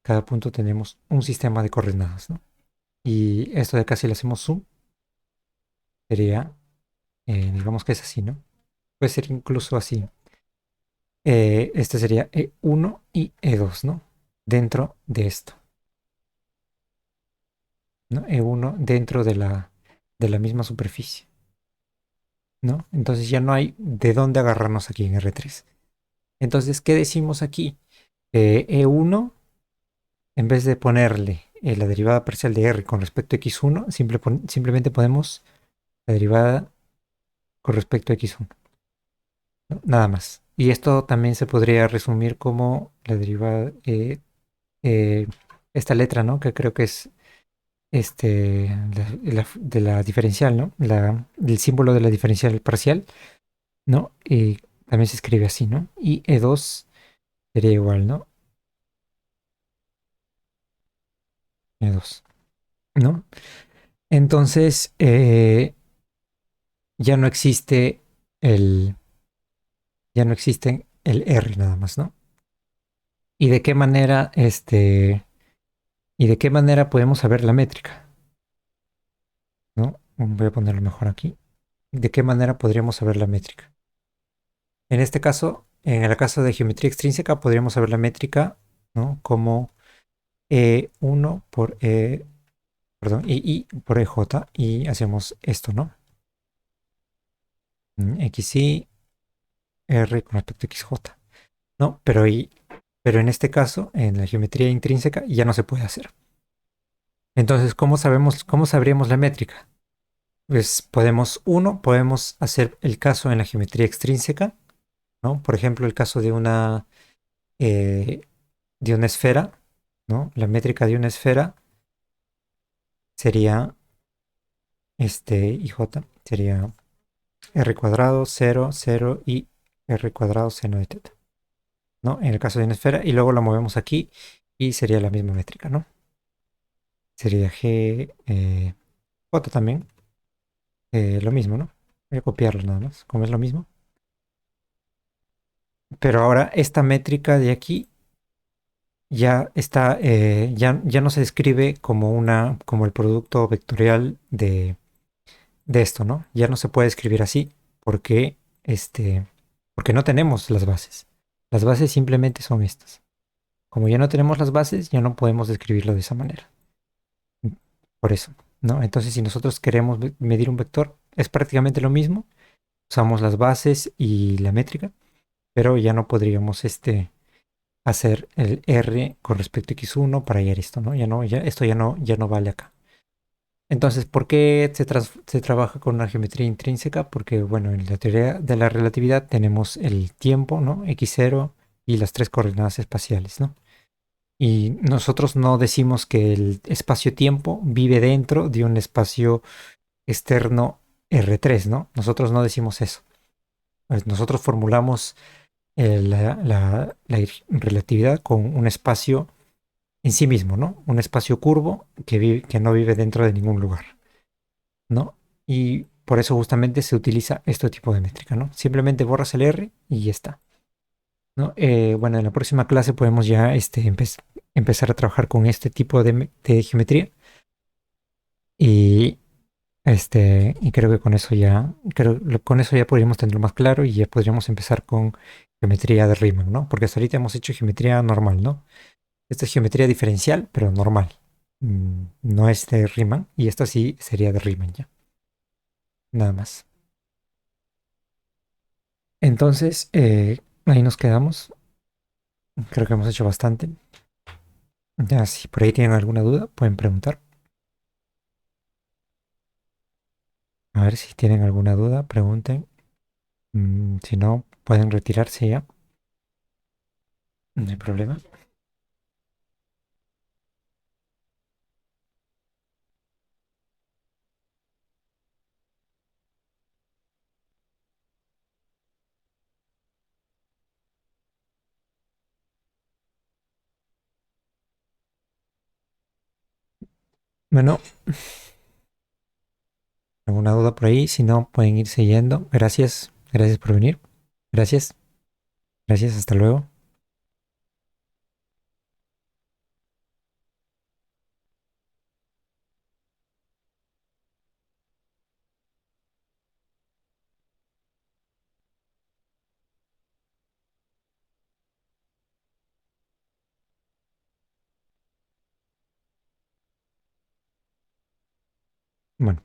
Cada punto tenemos un sistema de coordenadas, ¿no? Y esto de acá, si le hacemos zoom, sería, digamos que es así, ¿no? Puede ser incluso así. Este sería E1 y E2, ¿no? Dentro de esto, ¿no? E1 dentro de la misma superficie, ¿no? Entonces ya no hay de dónde agarrarnos aquí en R3. Entonces, ¿qué decimos aquí? E1, en vez de ponerle la derivada parcial de R con respecto a X1, simplemente ponemos la derivada con respecto a X1, ¿no? Nada más. Y esto también se podría resumir como la derivada, eh, esta letra, ¿no? Que creo que es de la diferencial, ¿no? El símbolo de la diferencial parcial, ¿no? Y también se escribe así, ¿no? Y E2 sería igual, ¿no? E2, ¿no? Entonces, ya no existe el, ya no existe el R nada más, ¿no? ¿Y de qué manera, y de qué manera podemos saber la métrica? ¿No? Voy a ponerlo mejor aquí. ¿De qué manera podríamos saber la métrica? En este caso, en el caso de geometría extrínseca, podríamos saber la métrica, ¿no? Como E1 por perdón, I por EJ y hacemos esto, ¿no? XY, R con respecto a XJ, ¿no? Pero en este caso, en la geometría intrínseca, ya no se puede hacer. Entonces, cómo sabríamos la métrica? Pues podemos hacer el caso en la geometría extrínseca, ¿no? Por ejemplo, el caso eh, de una esfera, ¿no? La métrica de una esfera sería IJ, sería R cuadrado, 0, 0 y R cuadrado seno de teta, ¿no? En el caso de una esfera, y luego la movemos aquí y sería la misma métrica, ¿no? Sería G, J también, lo mismo, ¿no? Voy a copiarlo nada más, como es lo mismo. Pero ahora esta métrica de aquí ya está, ya no se describe como como el producto vectorial de esto, ¿no? Ya no se puede escribir así porque, porque no tenemos las bases. Las bases simplemente son estas. Como ya no tenemos las bases, ya no podemos describirlo de esa manera. Por eso, ¿no? Entonces, si nosotros queremos medir un vector, es prácticamente lo mismo. Usamos las bases y la métrica, pero ya no podríamos hacer el R con respecto a X1 para hallar esto, ¿no? Esto ya no vale acá. Entonces, ¿por qué se trabaja con una geometría intrínseca? Porque, bueno, en la teoría de la relatividad tenemos el tiempo, ¿no? X0 y las tres coordenadas espaciales, ¿no? Y nosotros no decimos que el espacio-tiempo vive dentro de un espacio externo R3, ¿no? Nosotros no decimos eso. Pues nosotros formulamos la relatividad con un espacio en sí mismo, ¿no? Un espacio curvo que no vive dentro de ningún lugar, ¿no? Y por eso justamente se utiliza este tipo de métrica, ¿no? Simplemente borras el R y ya está, ¿no? Bueno, en la próxima clase podemos ya empezar a trabajar con este tipo de geometría y, y creo que con eso ya podríamos tenerlo más claro y ya podríamos empezar con geometría de Riemann, ¿no? Porque hasta ahorita hemos hecho geometría normal, ¿no? Esta es geometría diferencial, pero normal. No es de Riemann y esta sí sería de Riemann ya, nada más. Entonces, ahí nos quedamos. Creo que hemos hecho bastante. Ya, si por ahí tienen alguna duda, pueden preguntar. A ver si tienen alguna duda, pregunten. Si no, pueden retirarse ya. No hay problema. Bueno, alguna duda por ahí, si no, pueden ir siguiendo. Gracias, gracias por venir. Gracias, gracias, hasta luego. Bueno.